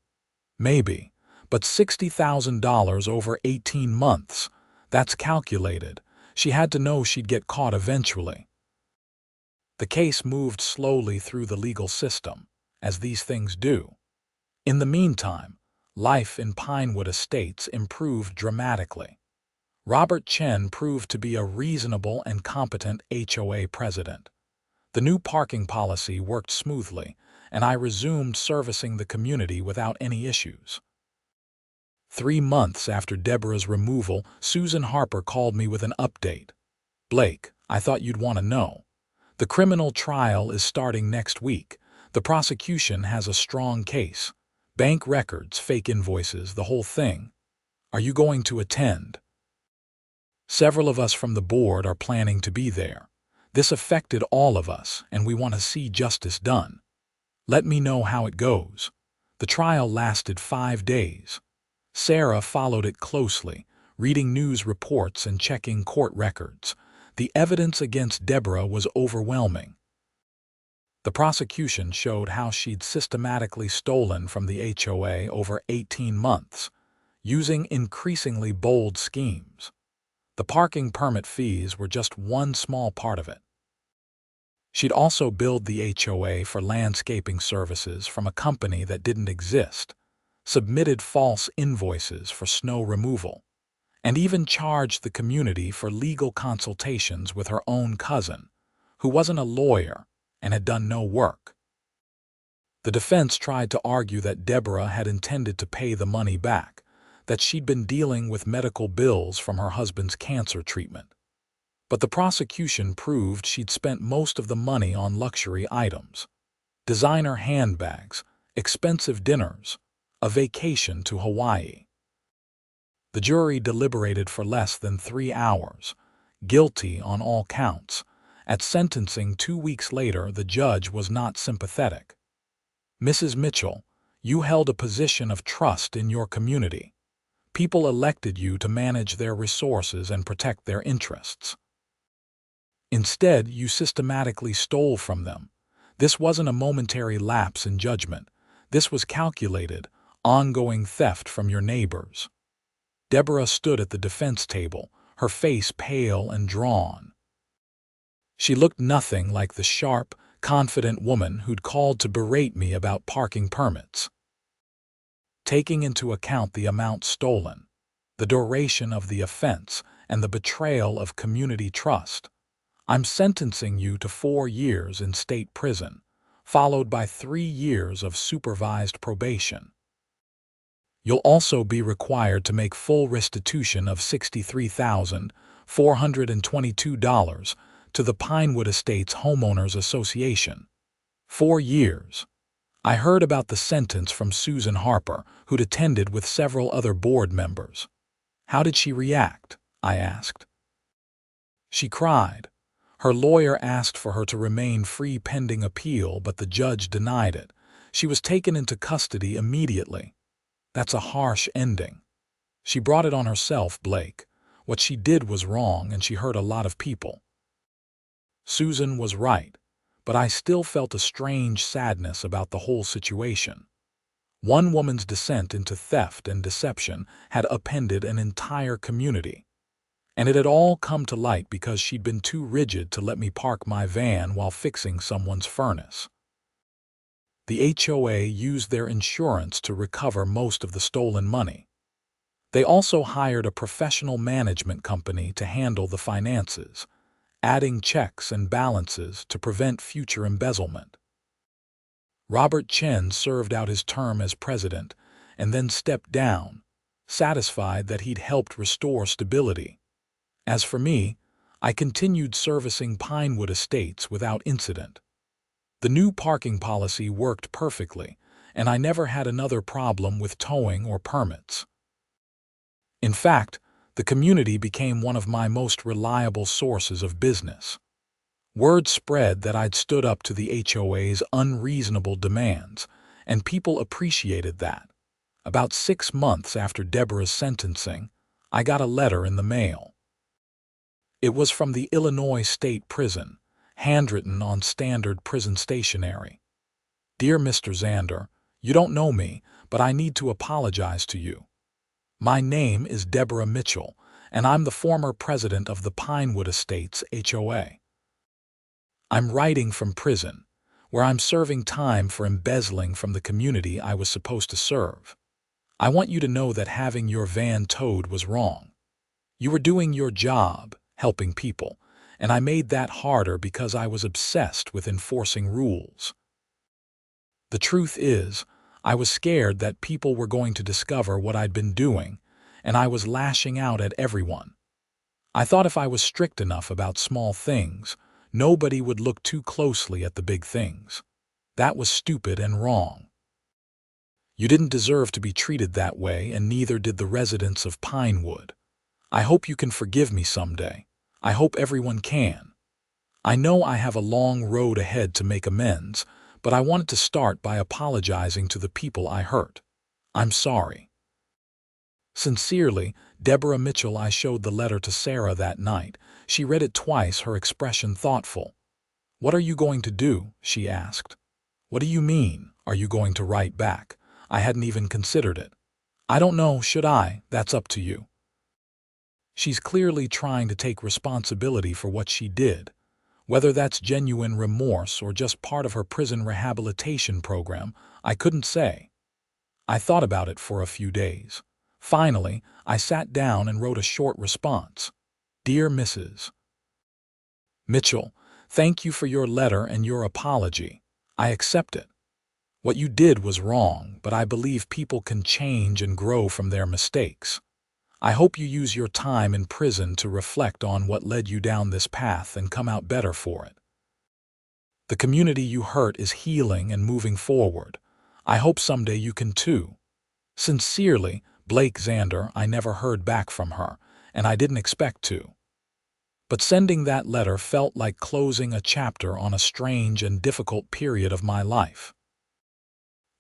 "Maybe, but $60,000 over 18 months, that's calculated. She had to know she'd get caught eventually." The case moved slowly through the legal system, as these things do. In the meantime, life in Pinewood Estates improved dramatically. Robert Chen proved to be a reasonable and competent HOA president. The new parking policy worked smoothly, and I resumed servicing the community without any issues. 3 months after Deborah's removal, Susan Harper called me with an update. "Blake, I thought you'd want to know. The criminal trial is starting next week. The prosecution has a strong case. Bank records, fake invoices, the whole thing. Are you going to attend?" Several of us from the board are planning to be there. This affected all of us, and we want to see justice done. Let me know how it goes. The trial lasted 5 days. Sarah followed it closely, reading news reports and checking court records. The evidence against Deborah was overwhelming. The prosecution showed how she'd systematically stolen from the HOA over 18 months, using increasingly bold schemes. The parking permit fees were just one small part of it. She'd also billed the HOA for landscaping services from a company that didn't exist, submitted false invoices for snow removal, and even charged the community for legal consultations with her own cousin, who wasn't a lawyer and had done no work. The defense tried to argue that Deborah had intended to pay the money back, that she'd been dealing with medical bills from her husband's cancer treatment. But the prosecution proved she'd spent most of the money on luxury items, designer handbags, expensive dinners, a vacation to Hawaii. The jury deliberated for less than 3 hours, guilty on all counts. At sentencing 2 weeks later, the judge was not sympathetic. "Mrs. Mitchell, you held a position of trust in your community. People elected you to manage their resources and protect their interests. Instead, you systematically stole from them. This wasn't a momentary lapse in judgment. This was calculated, ongoing theft from your neighbors." Deborah stood at the defense table, her face pale and drawn. She looked nothing like the sharp, confident woman who'd called to berate me about parking permits. "Taking into account the amount stolen, the duration of the offense, and the betrayal of community trust, I'm sentencing you to 4 years in state prison, followed by 3 years of supervised probation. You'll also be required to make full restitution of $63,422 to the Pinewood Estates Homeowners Association. 4 years. I heard about the sentence from Susan Harper, who'd attended with several other board members. How did she react? I asked. She cried. Her lawyer asked for her to remain free pending appeal, but the judge denied it. She was taken into custody immediately. That's a harsh ending. She brought it on herself, Blake. What she did was wrong, and she hurt a lot of people. Susan was right, but I still felt a strange sadness about the whole situation. One woman's descent into theft and deception had upended an entire community. And it had all come to light because she'd been too rigid to let me park my van while fixing someone's furnace. The HOA used their insurance to recover most of the stolen money. They also hired a professional management company to handle the finances, adding checks and balances to prevent future embezzlement. Robert Chen served out his term as president and then stepped down, satisfied that he'd helped restore stability. As for me, I continued servicing Pinewood Estates without incident. The new parking policy worked perfectly, and I never had another problem with towing or permits. In fact, the community became one of my most reliable sources of business. Word spread that I'd stood up to the HOA's unreasonable demands, and people appreciated that. About 6 months after Deborah's sentencing, I got a letter in the mail. It was from the Illinois State Prison, handwritten on standard prison stationery. "Dear Mr. Xander, you don't know me, but I need to apologize to you. My name is Deborah Mitchell, and I'm the former president of the Pinewood Estates HOA. I'm writing from prison, where I'm serving time for embezzling from the community I was supposed to serve. I want you to know that having your van towed was wrong. You were doing your job, helping people, and I made that harder because I was obsessed with enforcing rules. The truth is, I was scared that people were going to discover what I'd been doing, and I was lashing out at everyone. I thought if I was strict enough about small things, nobody would look too closely at the big things. That was stupid and wrong. You didn't deserve to be treated that way, and neither did the residents of Pinewood. I hope you can forgive me someday. I hope everyone can. I know I have a long road ahead to make amends, but I wanted to start by apologizing to the people I hurt. I'm sorry. Sincerely, Deborah Mitchell. I showed the letter to Sarah that night. She read it twice, her expression thoughtful. "What are you going to do?" she asked. "What do you mean, are you going to write back? I hadn't even considered it." "I don't know, should I? That's up to you." She's clearly trying to take responsibility for what she did. Whether that's genuine remorse or just part of her prison rehabilitation program, I couldn't say. I thought about it for a few days. Finally, I sat down and wrote a short response. "Dear Mrs. Mitchell, thank you for your letter and your apology. I accept it. What you did was wrong, but I believe people can change and grow from their mistakes. I hope you use your time in prison to reflect on what led you down this path and come out better for it. The community you hurt is healing and moving forward. I hope someday you can too. Sincerely, Blake Xander." I never heard back from her, and I didn't expect to. But sending that letter felt like closing a chapter on a strange and difficult period of my life.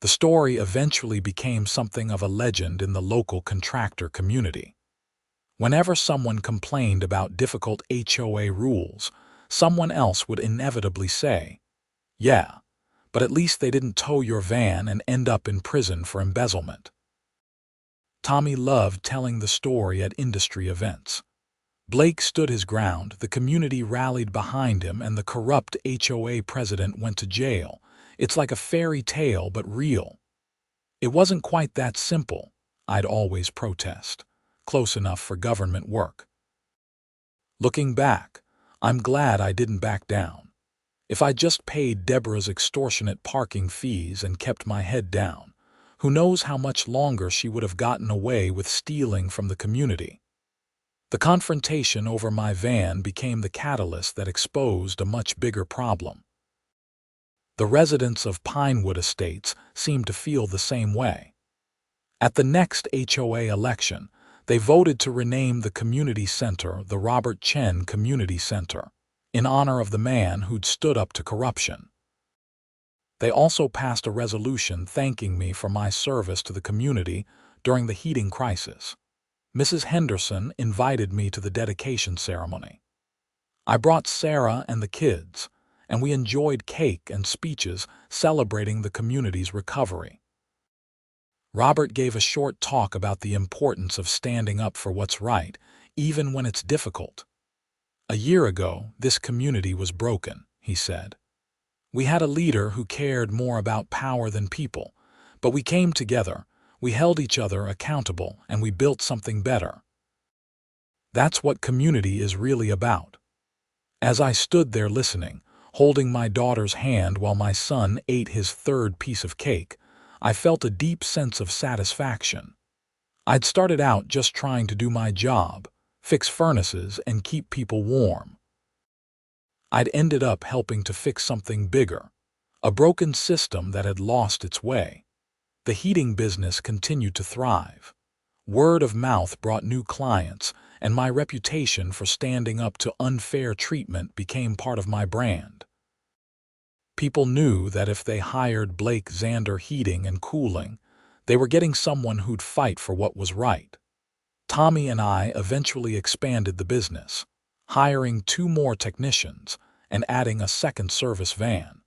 The story eventually became something of a legend in the local contractor community. Whenever someone complained about difficult HOA rules, someone else would inevitably say, "Yeah, but at least they didn't tow your van and end up in prison for embezzlement." Tommy loved telling the story at industry events. Blake stood his ground, the community rallied behind him, and the corrupt HOA president went to jail. It's like a fairy tale, but real. "It wasn't quite that simple," I'd always protest. "Close enough for government work." Looking back, I'm glad I didn't back down. If I just paid Deborah's extortionate parking fees and kept my head down, who knows how much longer she would have gotten away with stealing from the community. The confrontation over my van became the catalyst that exposed a much bigger problem. The residents of Pinewood Estates seemed to feel the same way. At the next HOA election, they voted to rename the community center the Robert Chen Community Center, in honor of the man who'd stood up to corruption. They also passed a resolution thanking me for my service to the community during the heating crisis. Mrs. Henderson invited me to the dedication ceremony. I brought Sarah and the kids, and we enjoyed cake and speeches celebrating the community's recovery. Robert gave a short talk about the importance of standing up for what's right, even when it's difficult. "A year ago, this community was broken," he said. "We had a leader who cared more about power than people, but we came together, we held each other accountable, and we built something better. That's what community is really about." As I stood there listening, holding my daughter's hand while my son ate his third piece of cake, I felt a deep sense of satisfaction. I'd started out just trying to do my job, fix furnaces and keep people warm. I'd ended up helping to fix something bigger, a broken system that had lost its way. The heating business continued to thrive. Word of mouth brought new clients, and my reputation for standing up to unfair treatment became part of my brand. People knew that if they hired Blake Xander Heating and Cooling, they were getting someone who'd fight for what was right. Tommy and I eventually expanded the business, hiring 2 more technicians and adding a second service van.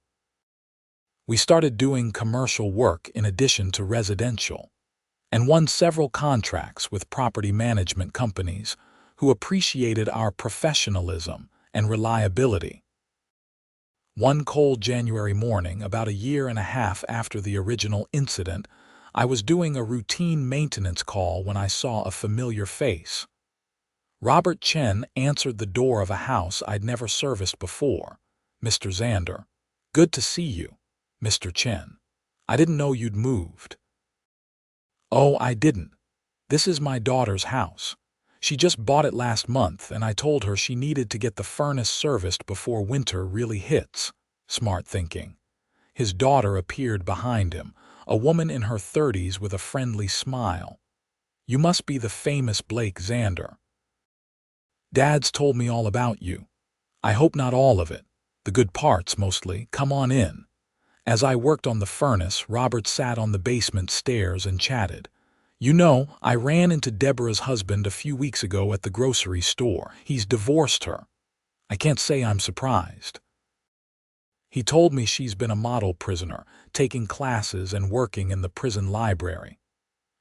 We started doing commercial work in addition to residential, and won several contracts with property management companies who appreciated our professionalism and reliability. One cold January morning, about a year and a half after the original incident, I was doing a routine maintenance call when I saw a familiar face. Robert Chen answered the door of a house I'd never serviced before. "Mr. Xander." "Good to see you, Mr. Chen. I didn't know you'd moved." "Oh, I didn't. This is my daughter's house. She just bought it last month, and I told her she needed to get the furnace serviced before winter really hits." Smart thinking. His daughter appeared behind him, a woman in her 30s with a friendly smile. "You must be the famous Blake Xander. Dad's told me all about you. I hope not all of it. The good parts, mostly. Come on in." As I worked on the furnace, Robert sat on the basement stairs and chatted. "You know, I ran into Deborah's husband a few weeks ago at the grocery store. He's divorced her. I can't say I'm surprised. He told me she's been a model prisoner, taking classes and working in the prison library.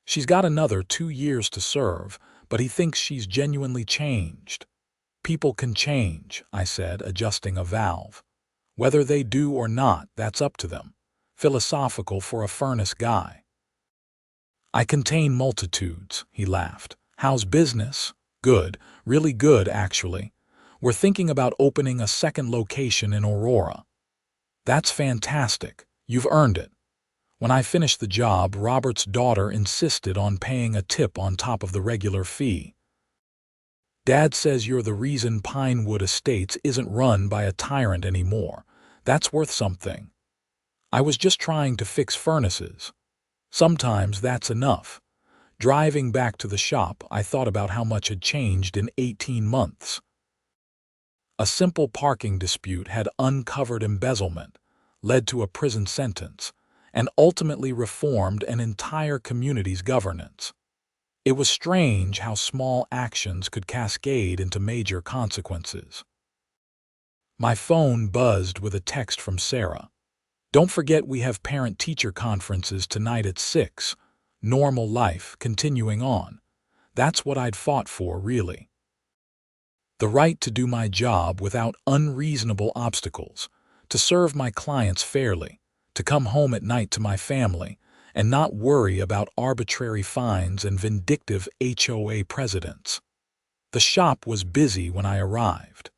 She's got another 2 years to serve, but he thinks she's genuinely changed." "People can change," I said, adjusting a valve. "Whether they do or not, that's up to them." Philosophical for a furnace guy. "I contain multitudes," he laughed. "How's business?" "Good, really good, actually. We're thinking about opening a second location in Aurora." "That's fantastic. You've earned it." When I finished the job, Robert's daughter insisted on paying a tip on top of the regular fee. "Dad says you're the reason Pinewood Estates isn't run by a tyrant anymore. That's worth something." "I was just trying to fix furnaces." "Sometimes that's enough." Driving back to the shop, I thought about how much had changed in 18 months. A simple parking dispute had uncovered embezzlement, led to a prison sentence, and ultimately reformed an entire community's governance. It was strange how small actions could cascade into major consequences. My phone buzzed with a text from Sarah. "Don't forget we have parent-teacher conferences tonight at 6. Normal life continuing on." That's what I'd fought for, really. The right to do my job without unreasonable obstacles, to serve my clients fairly, to come home at night to my family, and not worry about arbitrary fines and vindictive HOA presidents. The shop was busy when I arrived.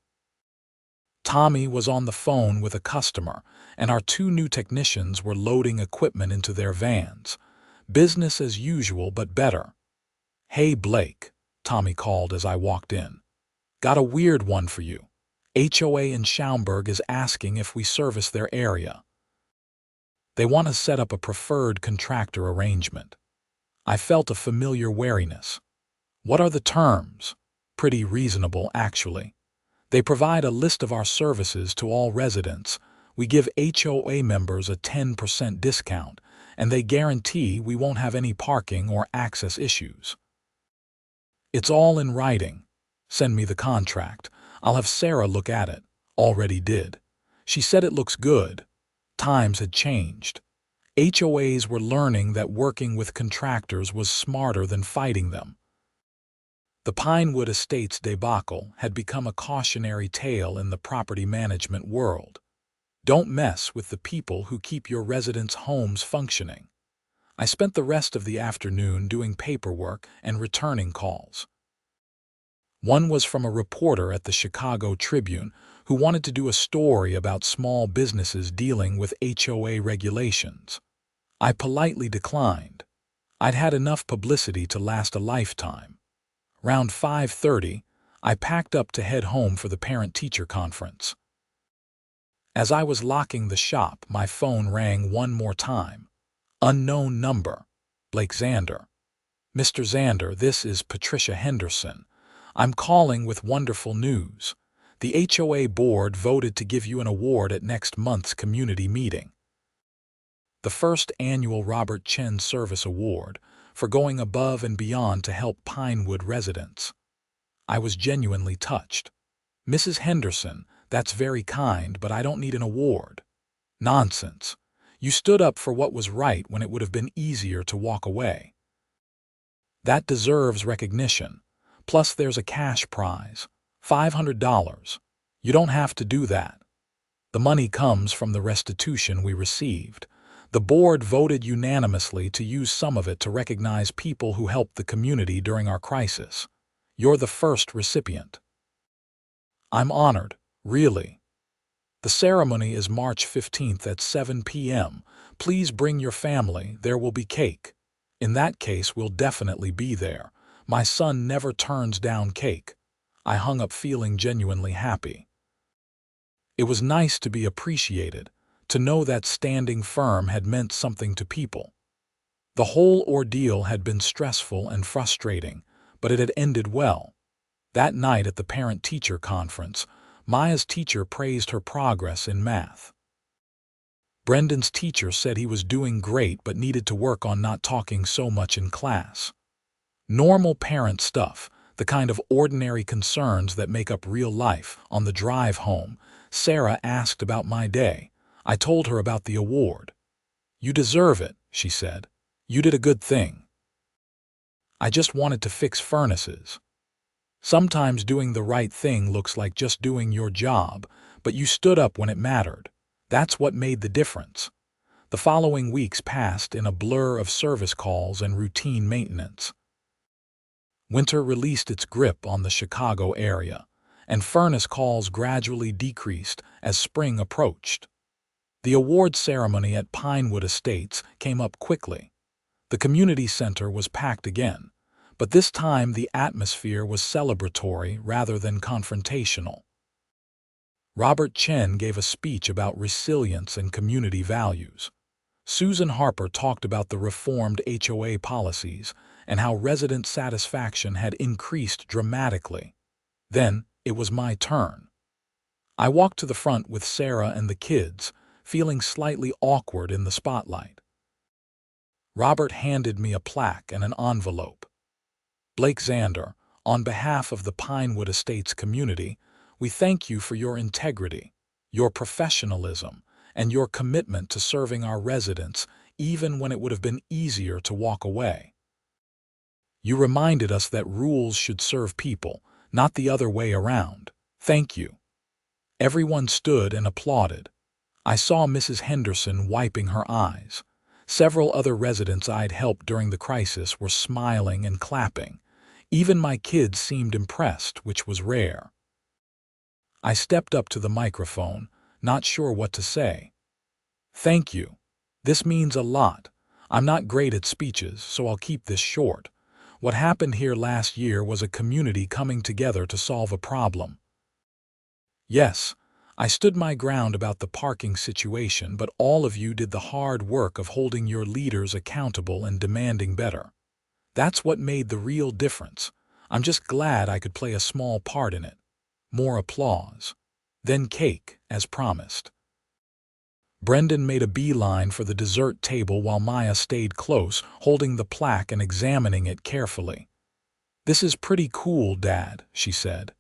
Tommy was on the phone with a customer, and our 2 new technicians were loading equipment into their vans. Business as usual, but better. "Hey, Blake," Tommy called as I walked in. "Got a weird one for you. HOA in Schaumburg is asking if we service their area. They want to set up a preferred contractor arrangement." I felt a familiar wariness. "What are the terms?" "Pretty reasonable, actually. They provide a list of our services to all residents. We give HOA members a 10% discount, and they guarantee we won't have any parking or access issues." "It's all in writing. Send me the contract. I'll have Sarah look at it." Already did. She said it looks good. Times had changed. HOAs were learning that working with contractors was smarter than fighting them. The Pinewood Estates debacle had become a cautionary tale in the property management world. Don't mess with the people who keep your residents' homes functioning. I spent the rest of the afternoon doing paperwork and returning calls. One was from a reporter at the Chicago Tribune who wanted to do a story about small businesses dealing with HOA regulations. I politely declined. I'd had enough publicity to last a lifetime. Round 5:30, I packed up to head home for the parent-teacher conference. As I was locking the shop, my phone rang one more time. Unknown number. Blake Xander. "Mr. Xander, this is Patricia Henderson. I'm calling with wonderful news. The HOA board voted to give you an award at next month's community meeting. The first annual Robert Chen Service Award for going above and beyond to help Pinewood residents." I was genuinely touched. "Mrs. Henderson, that's very kind, but I don't need an award." "Nonsense. You stood up for what was right when it would have been easier to walk away. That deserves recognition. Plus there's a cash prize, $500. You don't have to do that. The money comes from the restitution we received. The board voted unanimously to use some of it to recognize people who helped the community during our crisis. You're the first recipient. I'm honored, really. The ceremony is March 15th at 7 p.m. Please bring your family, there will be cake. In that case, we'll definitely be there. My son never turns down cake. I hung up feeling genuinely happy. It was nice to be appreciated, to know that standing firm had meant something to people. The whole ordeal had been stressful and frustrating, but it had ended well. That night at the parent-teacher conference, Maya's teacher praised her progress in math. Brendan's teacher said he was doing great but needed to work on not talking so much in class. Normal parent stuff, the kind of ordinary concerns that make up real life. On the drive home, Sarah asked about my day. I told her about the award. "You deserve it," she said. "You did a good thing." "I just wanted to fix furnaces." Sometimes doing the right thing looks like just doing your job, but you stood up when it mattered. That's what made the difference. The following weeks passed in a blur of service calls and routine maintenance. Winter released its grip on the Chicago area, and furnace calls gradually decreased as spring approached. The award ceremony at Pinewood Estates came up quickly. The community center was packed again, but this time the atmosphere was celebratory rather than confrontational. Robert Chen gave a speech about resilience and community values. Susan Harper talked about the reformed HOA policies and how resident satisfaction had increased dramatically. Then it was my turn. I walked to the front with Sarah and the kids, feeling slightly awkward in the spotlight. Robert handed me a plaque and an envelope. "Blake Xander, on behalf of the Pinewood Estates community, we thank you for your integrity, your professionalism, and your commitment to serving our residents even when it would have been easier to walk away. You reminded us that rules should serve people, not the other way around. Thank you." Everyone stood and applauded. I saw Mrs. Henderson wiping her eyes. Several other residents I'd helped during the crisis were smiling and clapping. Even my kids seemed impressed, which was rare. I stepped up to the microphone, not sure what to say. "Thank you. This means a lot. I'm not great at speeches, so I'll keep this short. What happened here last year was a community coming together to solve a problem. Yes, I stood my ground about the parking situation, but all of you did the hard work of holding your leaders accountable and demanding better. That's what made the real difference. I'm just glad I could play a small part in it." More applause. Then cake, as promised. Brendan made a beeline for the dessert table while Maya stayed close, holding the plaque and examining it carefully. "This is pretty cool, Dad," she said.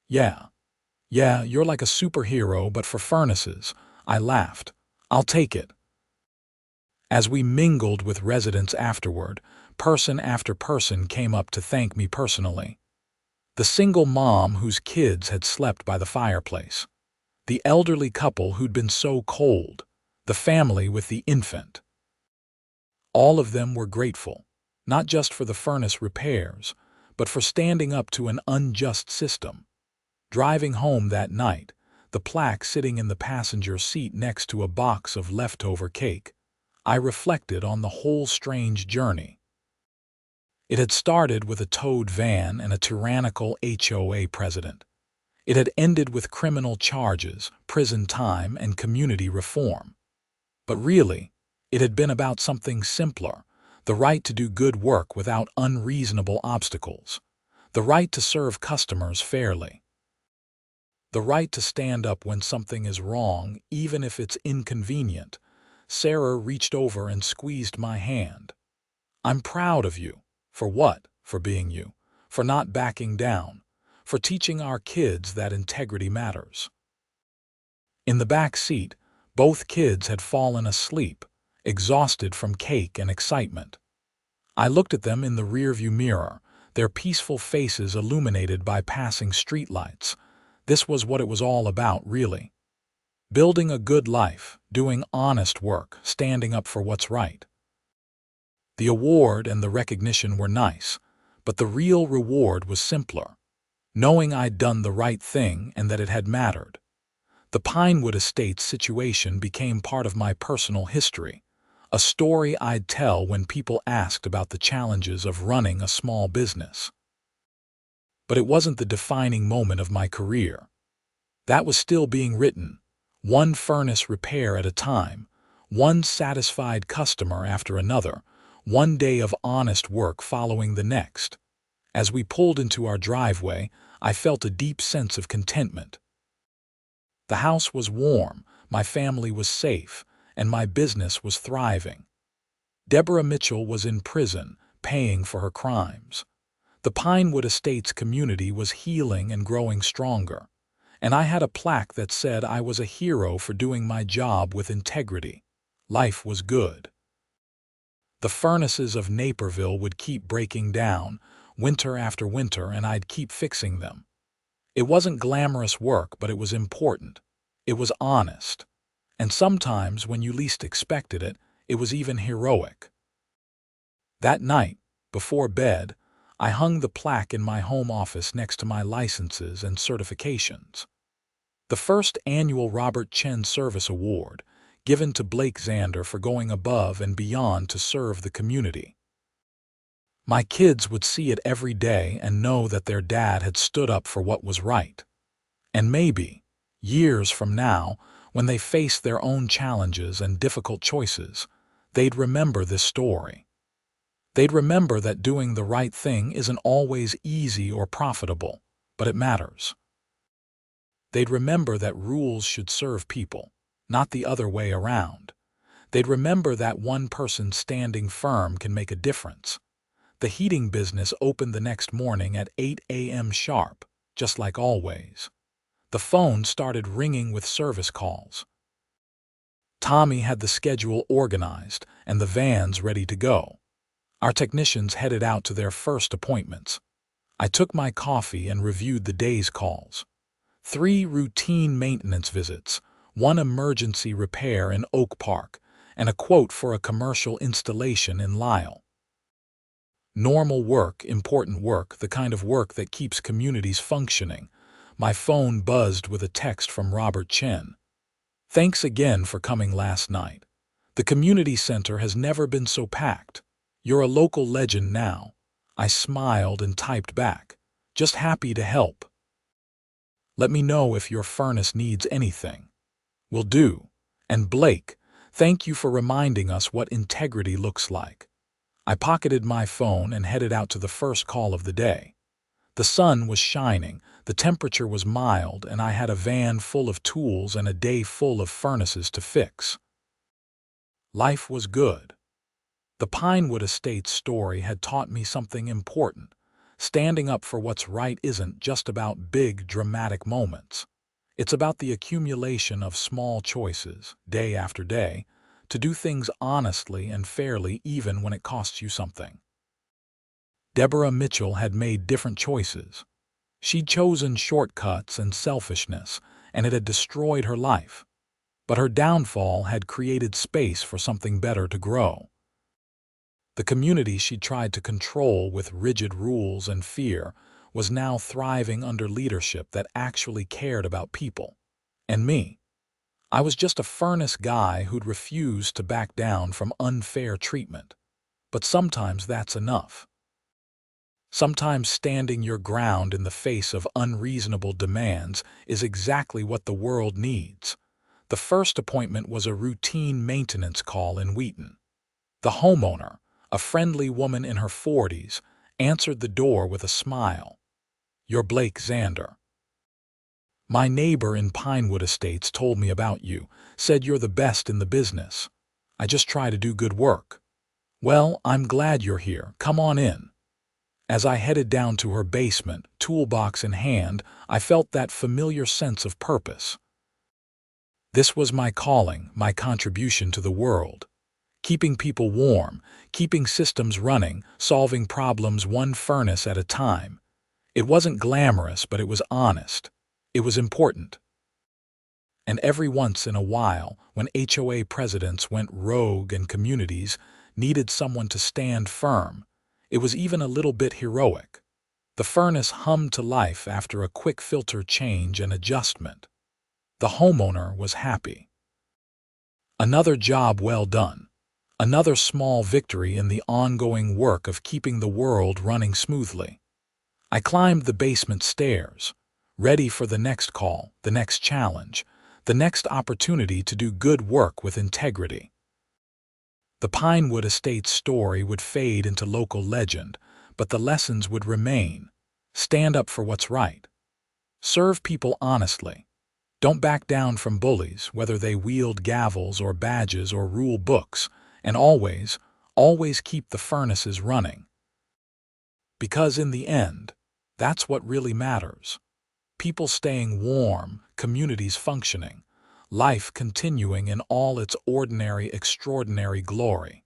Yeah, you're like a superhero, but for furnaces," I laughed. "I'll take it." As we mingled with residents afterward, person after person came up to thank me personally. The single mom whose kids had slept by the fireplace. The elderly couple who'd been so cold. The family with the infant. All of them were grateful, not just for the furnace repairs, but for standing up to an unjust system. Driving home that night, the plaque sitting in the passenger seat next to a box of leftover cake, I reflected on the whole strange journey. It had started with a towed van and a tyrannical HOA president. It had ended with criminal charges, prison time, and community reform. But really, it had been about something simpler: the right to do good work without unreasonable obstacles, the right to serve customers fairly, the right to stand up when something is wrong, even if it's inconvenient. Sarah reached over and squeezed my hand. "I'm proud of you." "For what?" "For being you. For not backing down. For teaching our kids that integrity matters." In the back seat, both kids had fallen asleep, exhausted from cake and excitement. I looked at them in the rearview mirror, their peaceful faces illuminated by passing streetlights. This was what it was all about, really. Building a good life, doing honest work, standing up for what's right. The award and the recognition were nice, But the real reward was simpler, knowing I'd done the right thing and that it had mattered. The Pinewood Estates situation became part of my personal history, a story I'd tell when people asked about the challenges of running a small business. But it wasn't the defining moment of my career. That was still being written, one furnace repair at a time, one satisfied customer after another, one day of honest work following the next. As we pulled into our driveway, I felt a deep sense of contentment. The house was warm, my family was safe, and my business was thriving. Deborah Mitchell was in prison, paying for her crimes. The Pinewood Estates community was healing and growing stronger, and I had a plaque that said I was a hero for doing my job with integrity. Life was good. The furnaces of Naperville would keep breaking down, winter after winter, and I'd keep fixing them. It wasn't glamorous work, but it was important. It was honest. And sometimes, when you least expected it, it was even heroic. That night, before bed, I hung the plaque in my home office next to my licenses and certifications. The first annual Robert Chen Service Award, given to Blake Xander for going above and beyond to serve the community. My kids would see it every day and know that their dad had stood up for what was right. And maybe, years from now, when they face their own challenges and difficult choices, they'd remember this story. They'd remember that doing the right thing isn't always easy or profitable, but it matters. They'd remember that rules should serve people, not the other way around. They'd remember that one person standing firm can make a difference. The heating business opened the next morning at 8 a.m. sharp, just like always. The phone started ringing with service calls. Tommy had the schedule organized and the vans ready to go. Our technicians headed out to their first appointments. I took my coffee and reviewed the day's calls. 3 routine maintenance visits, 1 emergency repair in Oak Park, and a quote for a commercial installation in Lyle. Normal work, important work, the kind of work that keeps communities functioning. My phone buzzed with a text from Robert Chen. "Thanks again for coming last night. The community center has never been so packed. You're a local legend now." I smiled and typed back, "Just happy to help. Let me know if your furnace needs anything." "Will do. And Blake, thank you for reminding us what integrity looks like." I pocketed my phone and headed out to the first call of the day. The sun was shining, the temperature was mild, and I had a van full of tools and a day full of furnaces to fix. Life was good. The Pinewood Estates story had taught me something important. Standing up for what's right isn't just about big, dramatic moments. It's about the accumulation of small choices, day after day, to do things honestly and fairly even when it costs you something. Deborah Mitchell had made different choices. She'd chosen shortcuts and selfishness, and it had destroyed her life. But her downfall had created space for something better to grow. The community she'd tried to control with rigid rules and fear was now thriving under leadership that actually cared about people. And me. I was just a furnace guy who'd refused to back down from unfair treatment. But sometimes that's enough. Sometimes standing your ground in the face of unreasonable demands is exactly what the world needs. The first appointment was a routine maintenance call in Wheaton. The homeowner, a friendly woman in her 40s, answered the door with a smile. "You're Blake Xander. My neighbor in Pinewood Estates told me about you, said you're the best in the business. I just try to do good work." "Well, I'm glad you're here. Come on in." As I headed down to her basement, toolbox in hand, I felt that familiar sense of purpose. This was my calling, my contribution to the world. Keeping people warm, keeping systems running, solving problems one furnace at a time. It wasn't glamorous, but it was honest. It was important. And every once in a while, when HOA presidents went rogue and communities needed someone to stand firm, It was even a little bit heroic. The furnace hummed to life after a quick filter change and adjustment. The homeowner was happy. Another job well done. Another small victory in the ongoing work of keeping the world running smoothly. I climbed the basement stairs, ready for the next call, the next challenge, the next opportunity to do good work with integrity. The Pinewood Estates story would fade into local legend, but the lessons would remain. Stand up for what's right. Serve people honestly. Don't back down from bullies, whether they wield gavels or badges or rule books, and always, always keep the furnaces running. Because in the end, that's what really matters. People staying warm, communities functioning, life continuing in all its ordinary, extraordinary glory.